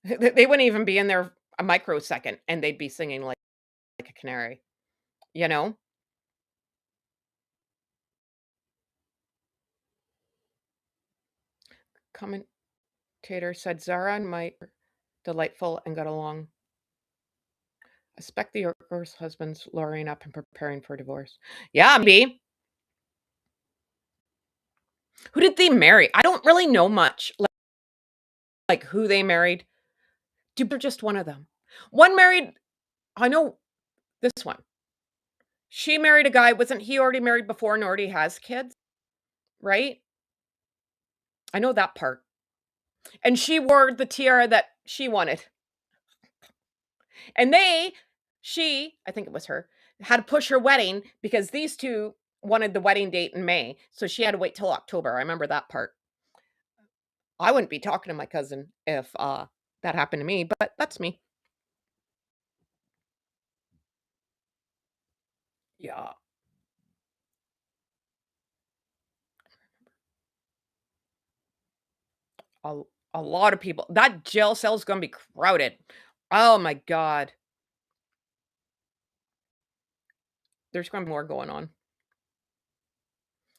They wouldn't even be in there a microsecond, and they'd be singing like a canary. You know, commentator said Zara and Mike were delightful and got along. I suspect the Yorker's husband's lawyering up and preparing for divorce. Yeah, maybe. Who did they marry? I don't really know much, like who they married. They're just one of them. One married. I know this one. She married a guy. Wasn't he already married before and already has kids? Right? I know that part. And she wore the tiara that she wanted. And I think it was her, had to push her wedding because these two wanted the wedding date in May. So she had to wait till October. I remember that part. I wouldn't be talking to my cousin if that happened to me, but that's me. Yeah. A, a lot of people. That jail cell is going to be crowded. Oh my God. There's going to be more going on.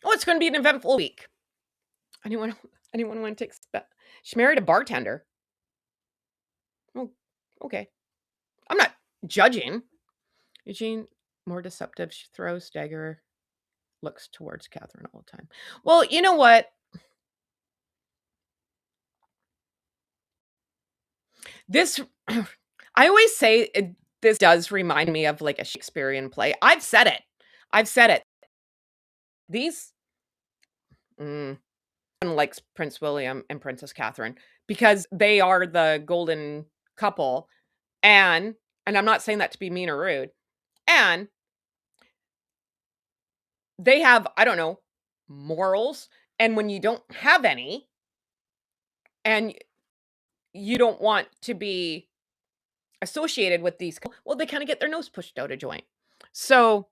Oh, it's going to be an eventful week. Anyone anyone want to take she married a bartender. Oh, okay. I'm not judging. Eugene, more deceptive. She throws dagger, looks towards Catherine all the time. Well, you know what? This, I always say this does remind me of like a Shakespearean play. I've said it. I've said it. These, mm, likes Prince William and Princess Catherine because they are the golden couple. And I'm not saying that to be mean or rude. And they have, I don't know, morals. And when you don't have any and you don't want to be associated with these, well, they kind of get their nose pushed out of joint. So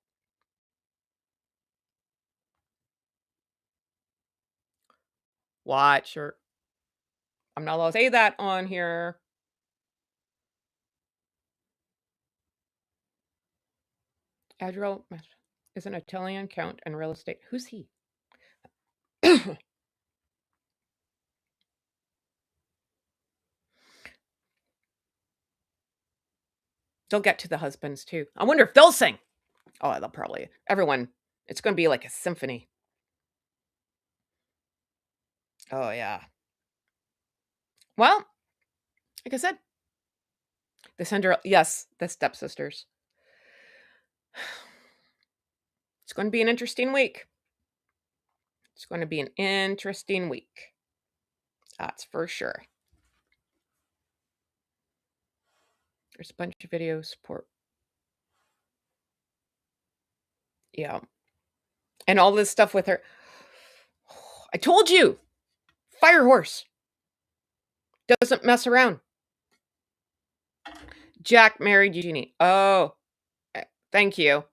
watch or I'm not allowed to say that on here. Adriel is an Italian count and real estate. Who's he? They'll get to the husbands too. I wonder if they'll sing. Oh, they'll probably. Everyone. It's going to be like a symphony. Oh yeah. Well, like I said, the Cinderella. Yes, the stepsisters. It's going to be an interesting week. It's going to be an interesting week. That's for sure. There's a bunch of video support. Yeah. And all this stuff with her. I told you. Fire horse. Doesn't mess around. Jack married Eugenie. Oh, thank you.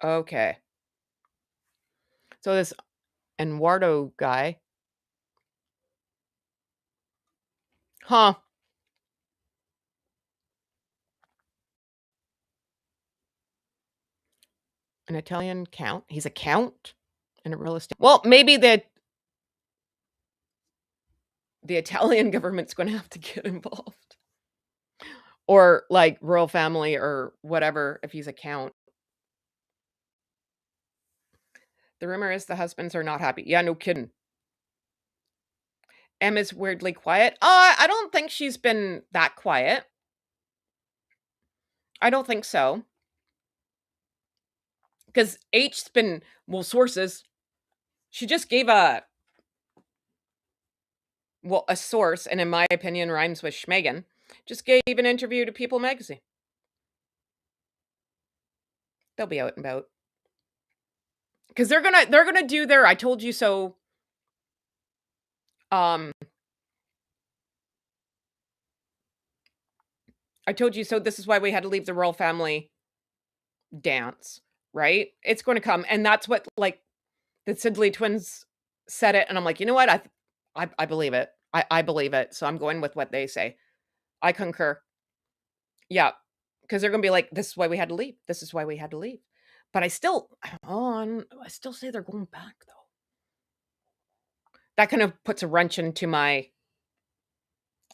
Okay. So this Eduardo guy. Huh. An Italian count. He's a count in a real estate. Well, maybe the the Italian government's gonna have to get involved. Or, like, royal family or whatever, if he's a count. The rumor is the husbands are not happy. Yeah, no kidding. Emma's weirdly quiet. I don't think she's been that quiet. I don't think so. Because H's been, well, sources. She just gave a source, and in my opinion, rhymes with Schmegan. Just gave an interview to People magazine. They'll be out and about. Because they're gonna do their I told you so. Um, I told you so. This is why we had to leave the royal family dance, right? It's going to come, and that's what like the Sidley twins said it, and I'm like, you know what? I believe it. I believe it. So I'm going with what they say. I concur. Yeah, because they're gonna be like, this is why we had to leave. This is why we had to leave. But I still say they're going back though. That kind of puts a wrench into my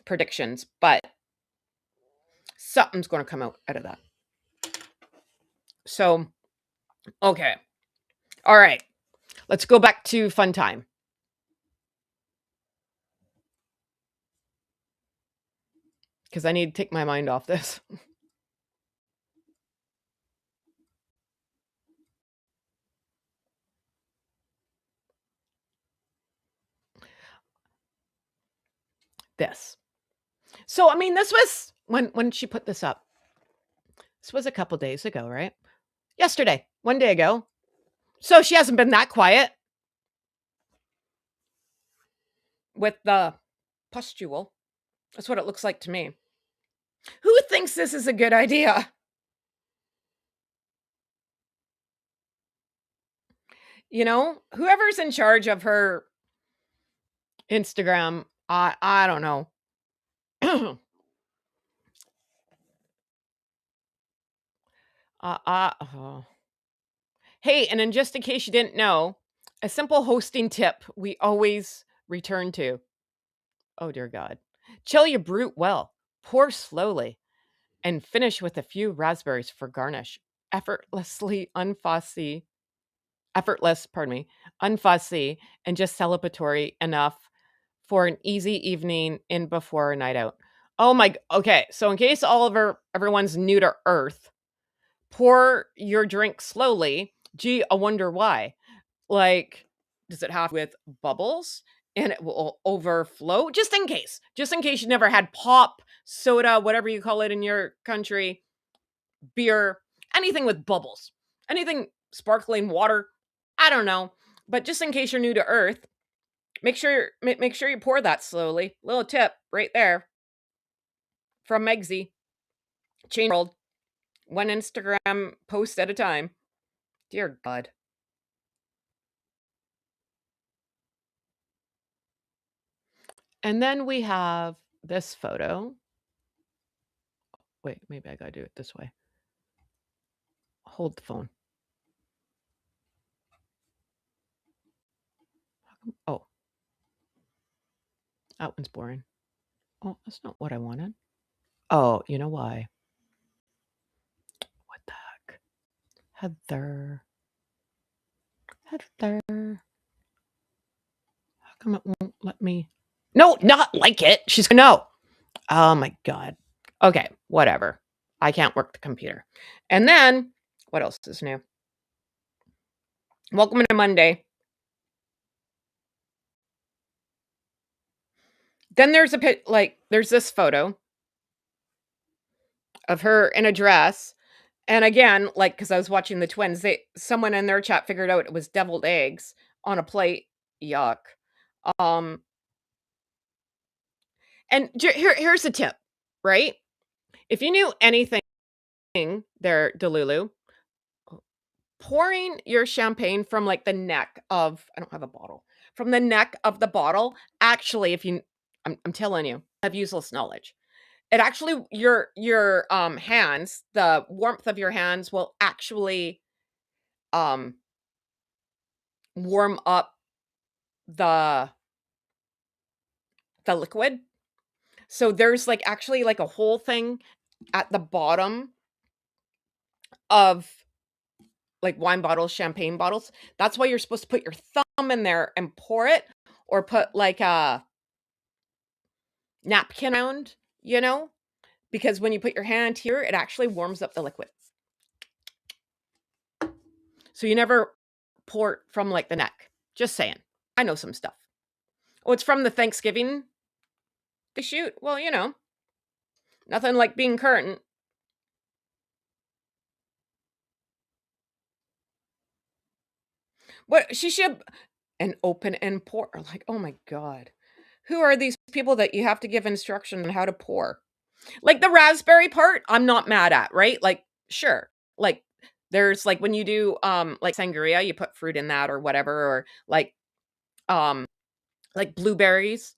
predictions, but something's going to come out of that. So, okay. All right. Let's go back to fun time. Because I need to take my mind off this. This. So, I mean, this was when she put this up. This was a couple days ago, right? Yesterday, one day ago. So she hasn't been that quiet with the pustule. That's what it looks like to me. Who thinks this is a good idea? You know, whoever's in charge of her Instagram, I don't know. Oh. Hey, and then just in case you didn't know, a simple hosting tip we always return to. Oh dear God. Chill your brute well, pour slowly, and finish with a few raspberries for garnish. Unfussy, and just celebratory enough for an easy evening in before a night out. Oh my, okay. So in case everyone's new to Earth, pour your drink slowly. Gee, I wonder why. Like, does it have with bubbles and it will overflow? Just in case. Just in case you never had pop, soda, whatever you call it in your country, beer, anything with bubbles. Anything sparkling water. I don't know. But just in case you're new to Earth, make sure you pour that slowly. Little tip right there from Megsy. Change the world. One Instagram post at a time. Dear God. And then we have this photo. Wait, maybe I gotta do it this way. Hold the phone. Oh, that one's boring. Oh, that's not what I wanted. Oh, you know why? What the heck? Heather. Heather. How come it won't let me? No, not like it. She's gonna know. Oh my God. Okay, whatever. I can't work the computer. And then, what else is new? Welcome to Monday. Then there's there's this photo of her in a dress. And again, like, because I was watching the twins, someone in their chat figured out it was deviled eggs on a plate. Yuck. Um, and here's a tip, right? If you knew anything there, Delulu, pouring your champagne from like the neck of, I don't have a bottle, from the neck of the bottle, actually, if you, I'm telling you, I have useless knowledge. It actually, your hands, the warmth of your hands will actually um warm up the the liquid. So there's like actually like a whole thing at the bottom of like wine bottles, champagne bottles. That's why you're supposed to put your thumb in there and pour it, or put like a napkin around, you know, because when you put your hand here, it actually warms up the liquid. So you never pour it from like the neck. Just saying. I know some stuff. Oh, it's from the Thanksgiving they shoot. Well, nothing like being current. What she should and open and pour. Like, oh my god. Who are these people that you have to give instruction on how to pour? Like the raspberry part, I'm not mad at, right? Like, sure. Like there's like when you do like sangria, you put fruit in that or whatever, or um like blueberries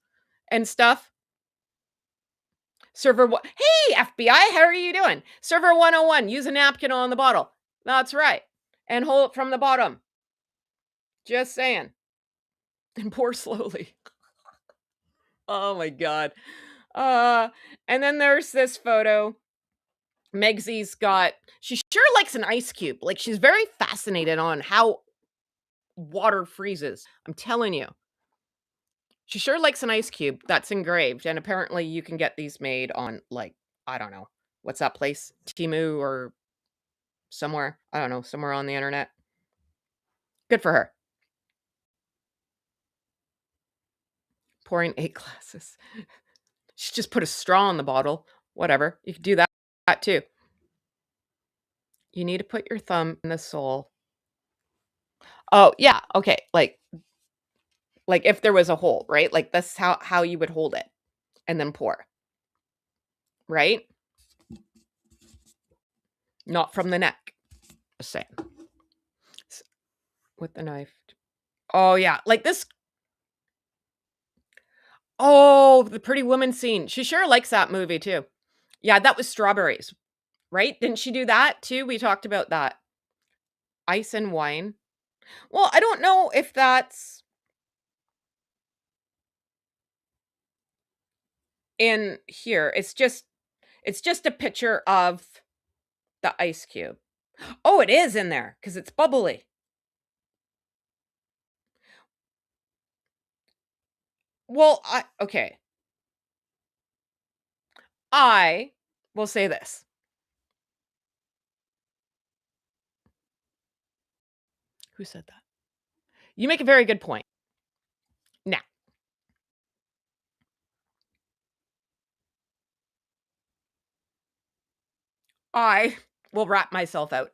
and stuff. Hey, FBI, how are you doing? Server 101, use a napkin on the bottle. That's right. And hold it from the bottom. Just saying. And pour slowly. Oh my god. Uh and then there's this photo. Megsy's got she sure likes an ice cube. Like she's very fascinated on how water freezes. I'm telling you. She sure likes an ice cube that's engraved, and apparently you can get these made on like I don't know. What's that place? Timu or somewhere. I don't know, somewhere on the internet. Good for her. Pouring 8 glasses. She just put a straw in the bottle. Whatever. You could do that too. You need to put your thumb in the sole. Oh, yeah. Okay. Like if there was a hole, right? Like that's how you would hold it and then pour, right? Not from the neck. Just saying. With the knife. Oh yeah, like this. Oh, the Pretty Woman scene. She sure likes that movie too. Yeah, that was strawberries, right? Didn't she do that too? We talked about that. Ice and wine. Well, I don't know if that's in here. It's just a picture of the ice cube. Oh, it is in there because it's bubbly. Well, okay. I will say this. Who said that? You make a very good point. Now, I will wrap myself out.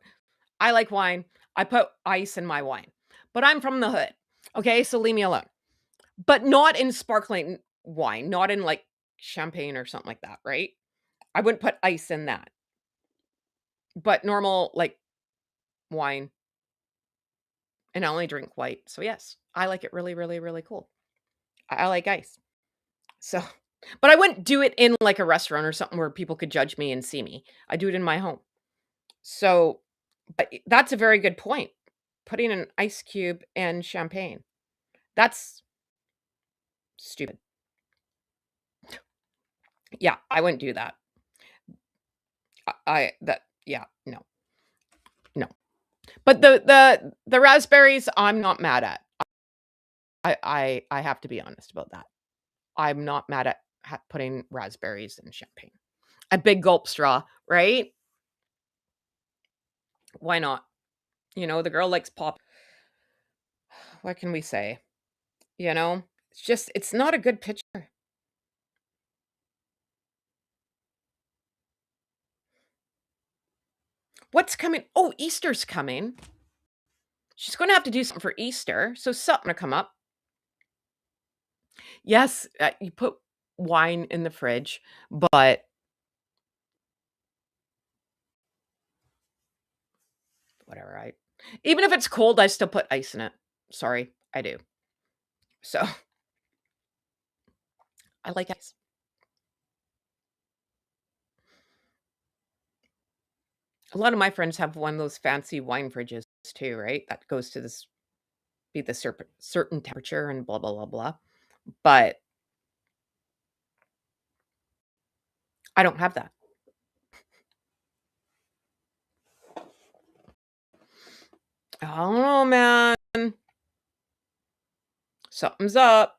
I like wine. I put ice in my wine, but I'm from the hood. Okay, so leave me alone. But not in sparkling wine, not in like champagne or something like that, right? I wouldn't put ice in that. But normal like wine, and I only drink white. So yes, I like it really, really, really cool. I like ice. So, but I wouldn't do it in like a restaurant or something where people could judge me and see me. I do it in my home. So, but that's a very good point. Putting an ice cube and champagne. That's stupid. Yeah, I wouldn't do that. Yeah, no. No. But the raspberries I'm not mad at. I have to be honest about that. I'm not mad at putting raspberries in champagne. A big gulp straw, right? Why not? The girl likes pop. What can we say? It's not a good picture. What's coming? Oh, Easter's coming. She's going to have to do something for Easter, so something to come up. Yes, you put wine in the fridge, but whatever. I Even if it's cold, I still put ice in it. Sorry, I do. So I like ice. A lot of my friends have one of those fancy wine fridges too, right? That goes to this be the certain temperature and blah blah blah blah. But I don't have that. I don't know, man. Something's up.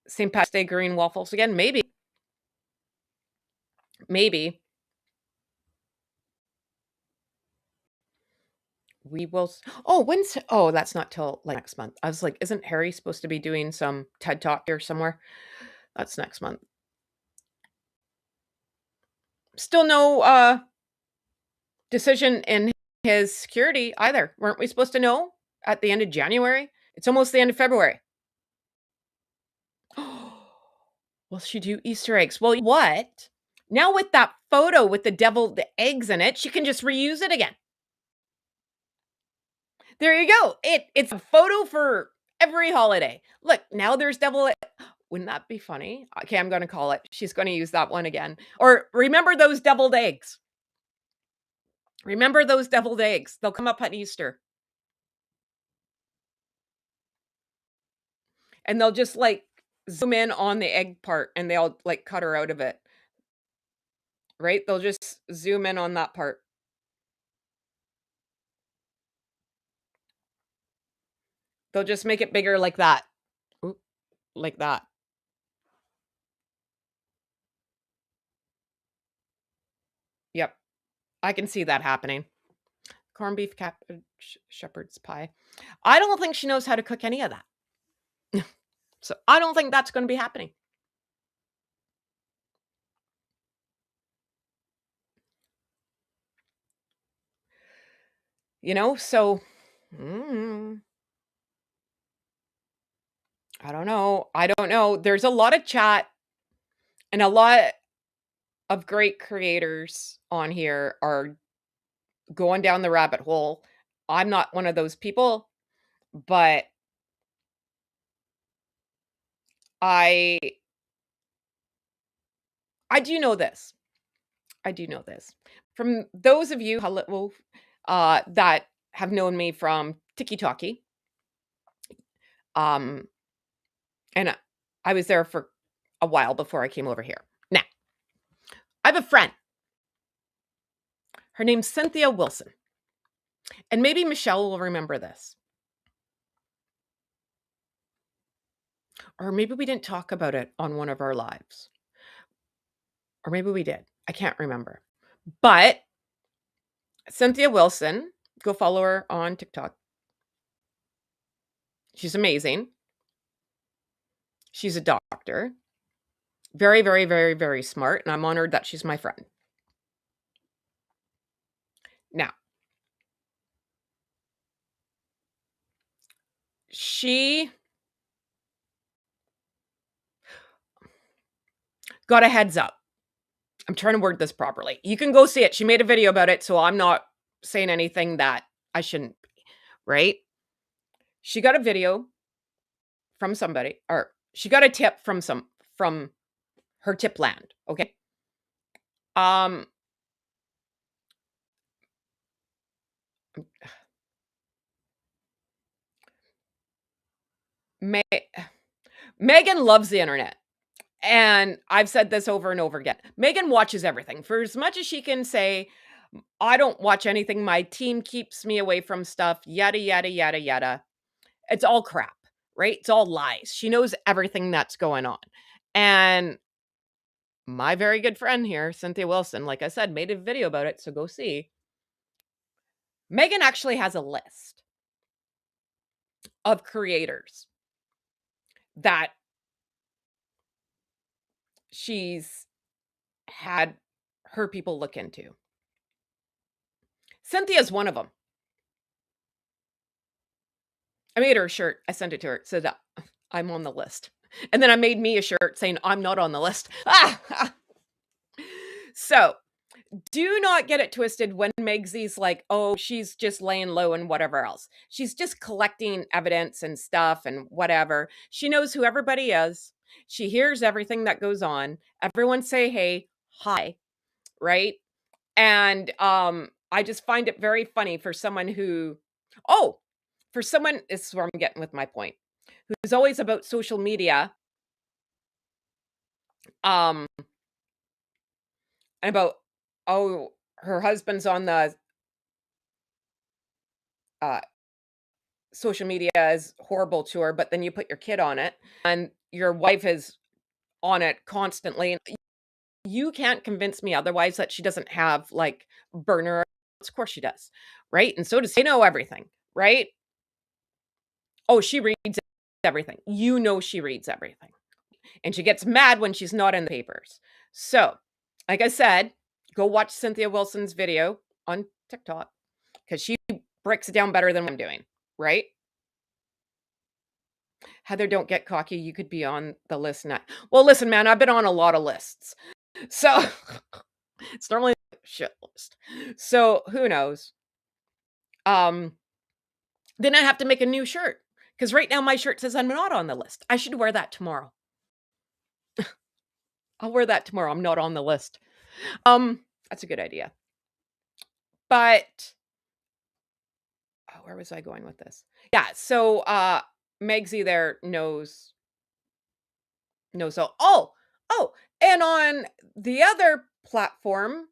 St. Pat's Day green waffles again? Maybe. Maybe. We will oh, oh, that's not till, like, next month. I was like, "Isn't Harry supposed to be doing some TED Talk here somewhere?" That's next month. Still no, decision in his security either. Weren't we supposed to know at the end of January? It's almost the end of February. Will she do Easter eggs? Well, what? Now with that photo with the deviled eggs in it, she can just reuse it again. There you go. It's a photo for every holiday. Look, now there's devil. Wouldn't that be funny? Okay, I'm gonna call it. She's gonna use that one again. Or remember those deviled eggs. Remember those deviled eggs. They'll come up at Easter. And they'll just like zoom in on the egg part and they'll like cut her out of it. Right? They'll just zoom in on that part. They'll just make it bigger like that. Oop, like that. Yep. I can see that happening. Corned beef shepherd's pie. I don't think she knows how to cook any of that. So I don't think that's going to be happening. So mm, I don't know. I don't know. There's a lot of chat and a lot of great creators on here are going down the rabbit hole. I'm not one of those people, but I I do know this. I do know this. From those of you hello that have known me from Tiki Talkie, um, and I was there for a while before I came over here. Now, I have a friend. Her name's Cynthia Wilson. And maybe Michelle will remember this. Or maybe we didn't talk about it on one of our lives. Or maybe we did. I can't remember. But Cynthia Wilson, go follow her on TikTok. She's amazing. She's a doctor. Very, very, very, very smart. And I'm honored that she's my friend. Now, she got a heads up. I'm trying to word this properly. You can go see it. She made a video about it, so I'm not saying anything that I shouldn't be, right? She got a video from somebody, or she got a tip from her tip land, okay? Um Me Megan loves the internet. And I've said this over and over again. Megan watches everything. For as much as she can say, I don't watch anything, my team keeps me away from stuff, yada, yada, yada, yada. It's all crap, right? It's all lies. She knows everything that's going on. And my very good friend here, Cynthia Wilson, like I said, made a video about it. So go see. Megan actually has a list of creators that she's had her people look into. Cynthia's one of them. I made her a shirt. I sent it to her. It said, I'm on the list. And then I made me a shirt saying, I'm not on the list. So do not get it twisted when Megsy's like, oh, she's just laying low and whatever else. She's just collecting evidence and stuff and whatever. She knows who everybody is. She hears everything that goes on. Everyone say, hey, hi, right? And I just find it very funny for someone who, oh, for someone, this is where I'm getting with my point, who's always about social media. Um, and about, oh, her husband's on the uh, social media is horrible to her, but then you put your kid on it, and your wife is on it constantly. And you can't convince me otherwise that she doesn't have like burner. Of course she does, right? And so does they know everything, right? Oh, she reads everything. You know she reads everything. And she gets mad when she's not in the papers. So, like I said, go watch Cynthia Wilson's video on TikTok because she breaks it down better than what I'm doing, right? Heather, don't get cocky. You could be on the list now. Well, listen, man, I've been on a lot of lists. So it's normally a shit list. So who knows? Um, then I have to make a new shirt. Because right now my shirt says I'm not on the list. I should wear that tomorrow. I'll wear that tomorrow. I'm not on the list. That's a good idea. But oh, where was I going with this? Yeah, so Megsy there knows all. Oh, and on the other platform,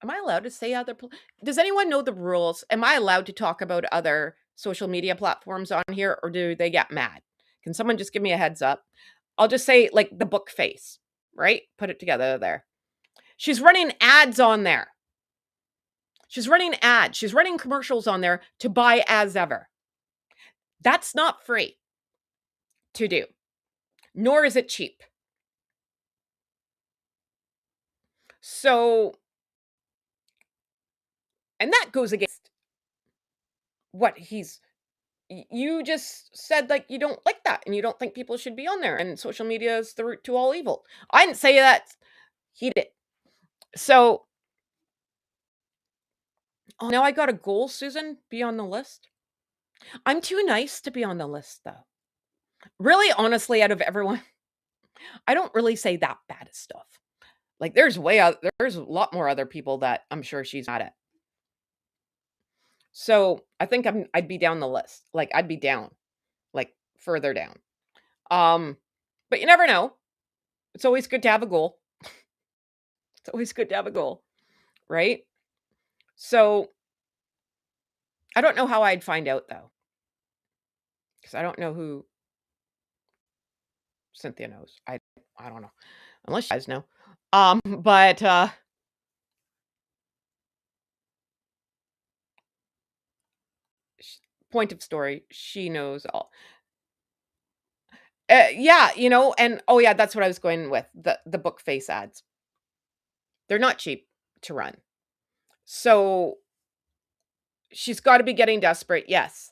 am I allowed to say other does anyone know the rules? Am I allowed to talk about other social media platforms on here, or do they get mad? Can someone just give me a heads up? I'll just say like the book face, right? Put it together there. She's running ads on there. She's running ads. She's running commercials on there to buy as ever. That's not free to do, nor is it cheap. So, and that goes against what you just said, like, you don't like that and you don't think people should be on there and social media is the root to all evil. I didn't say that. He did. So, oh, now I got a goal, Susan, be on the list. I'm too nice to be on the list, though. Really, honestly, out of everyone, I don't really say that bad stuff. Like, there's a lot more other people that I'm sure she's mad at. So I think I'd be down the list. Like I'd be down, like further down. Um, but you never know. It's always good to have a goal. It's always good to have a goal, right? So I don't know how I'd find out though, because I don't know who Cynthia knows. I don't know. Unless you guys know. But point of story, she knows all. Yeah, and oh yeah, that's what I was going with. The book face ads. They're not cheap to run. So she's got to be getting desperate, yes.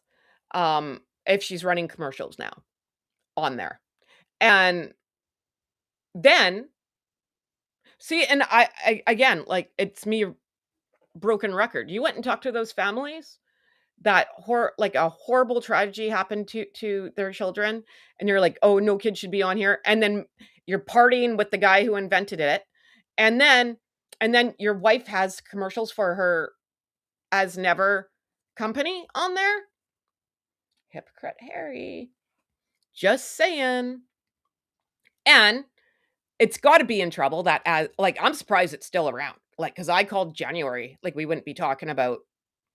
If she's running commercials now on there. And then see, and I again, like it's me broken record. You went and talked to those families that like a horrible tragedy happened to their children, and you're like, oh, no kid should be on here. And then you're partying with the guy who invented it, and then your wife has commercials for her as never company on there. Hypocrite Harry. Just saying. And it's got to be in trouble that as like I'm surprised it's still around. Like cuz I called January like we wouldn't be talking about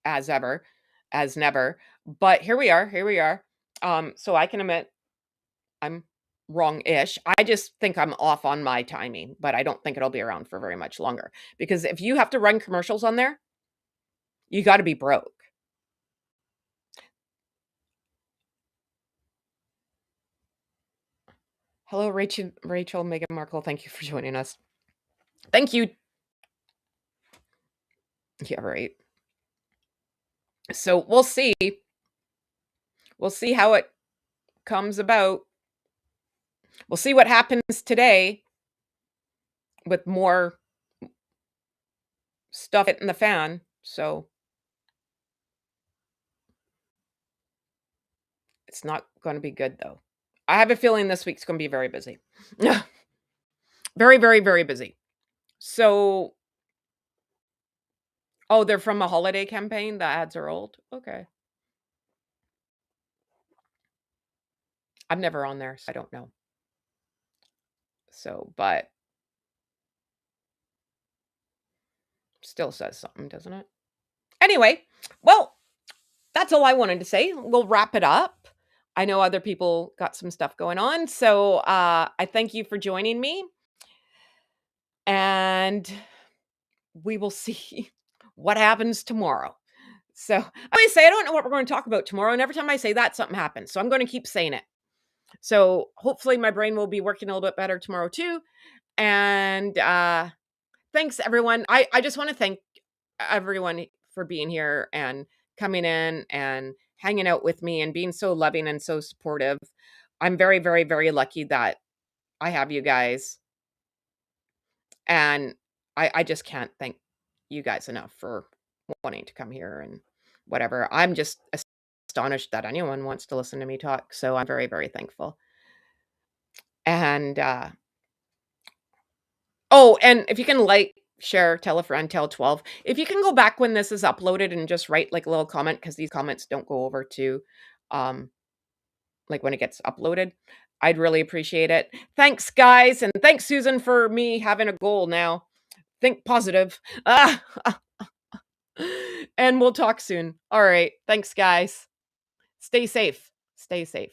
as ever, as never. But here we are. Here we are. So I can admit I'm wrong-ish. I just think I'm off on my timing, but I don't think it'll be around for very much longer because if you have to run commercials on there, you got to be broke. Hello Rachel Meghan Markle, thank you for joining us. Thank you. Yeah, right. So we'll see. We'll see how it comes about. We'll see what happens today with more stuff hitting the fan. So it's not going to be good though. I have a feeling this week's going to be very busy. Very, very, very busy. So, oh, they're from a holiday campaign. The ads are old. Okay. I'm never on there, so I don't know. So, but Still says something, doesn't it? Anyway, well, that's all I wanted to say. We'll wrap it up. I know other people got some stuff going on. So I thank you for joining me. And we will see what happens tomorrow. So I always say I don't know what we're going to talk about tomorrow. And every time I say that, something happens. So I'm going to keep saying it. So hopefully my brain will be working a little bit better tomorrow too. And thanks everyone. I just want to thank everyone for being here and coming in and hanging out with me and being so loving and so supportive. I'm very, very, very lucky that I have you guys. And I just can't thank you guys enough for wanting to come here and whatever. I'm just astonished that anyone wants to listen to me talk. So I'm very, very thankful. And oh, and if you can like, share, tell a friend, tell 12. If you can go back when this is uploaded and just write like a little comment, because these comments don't go over to like when it gets uploaded, I'd really appreciate it. Thanks, guys, and thanks, Susan, for me having a goal now. Think positive. And we'll talk soon. All right. Thanks, guys. Stay safe. Stay safe.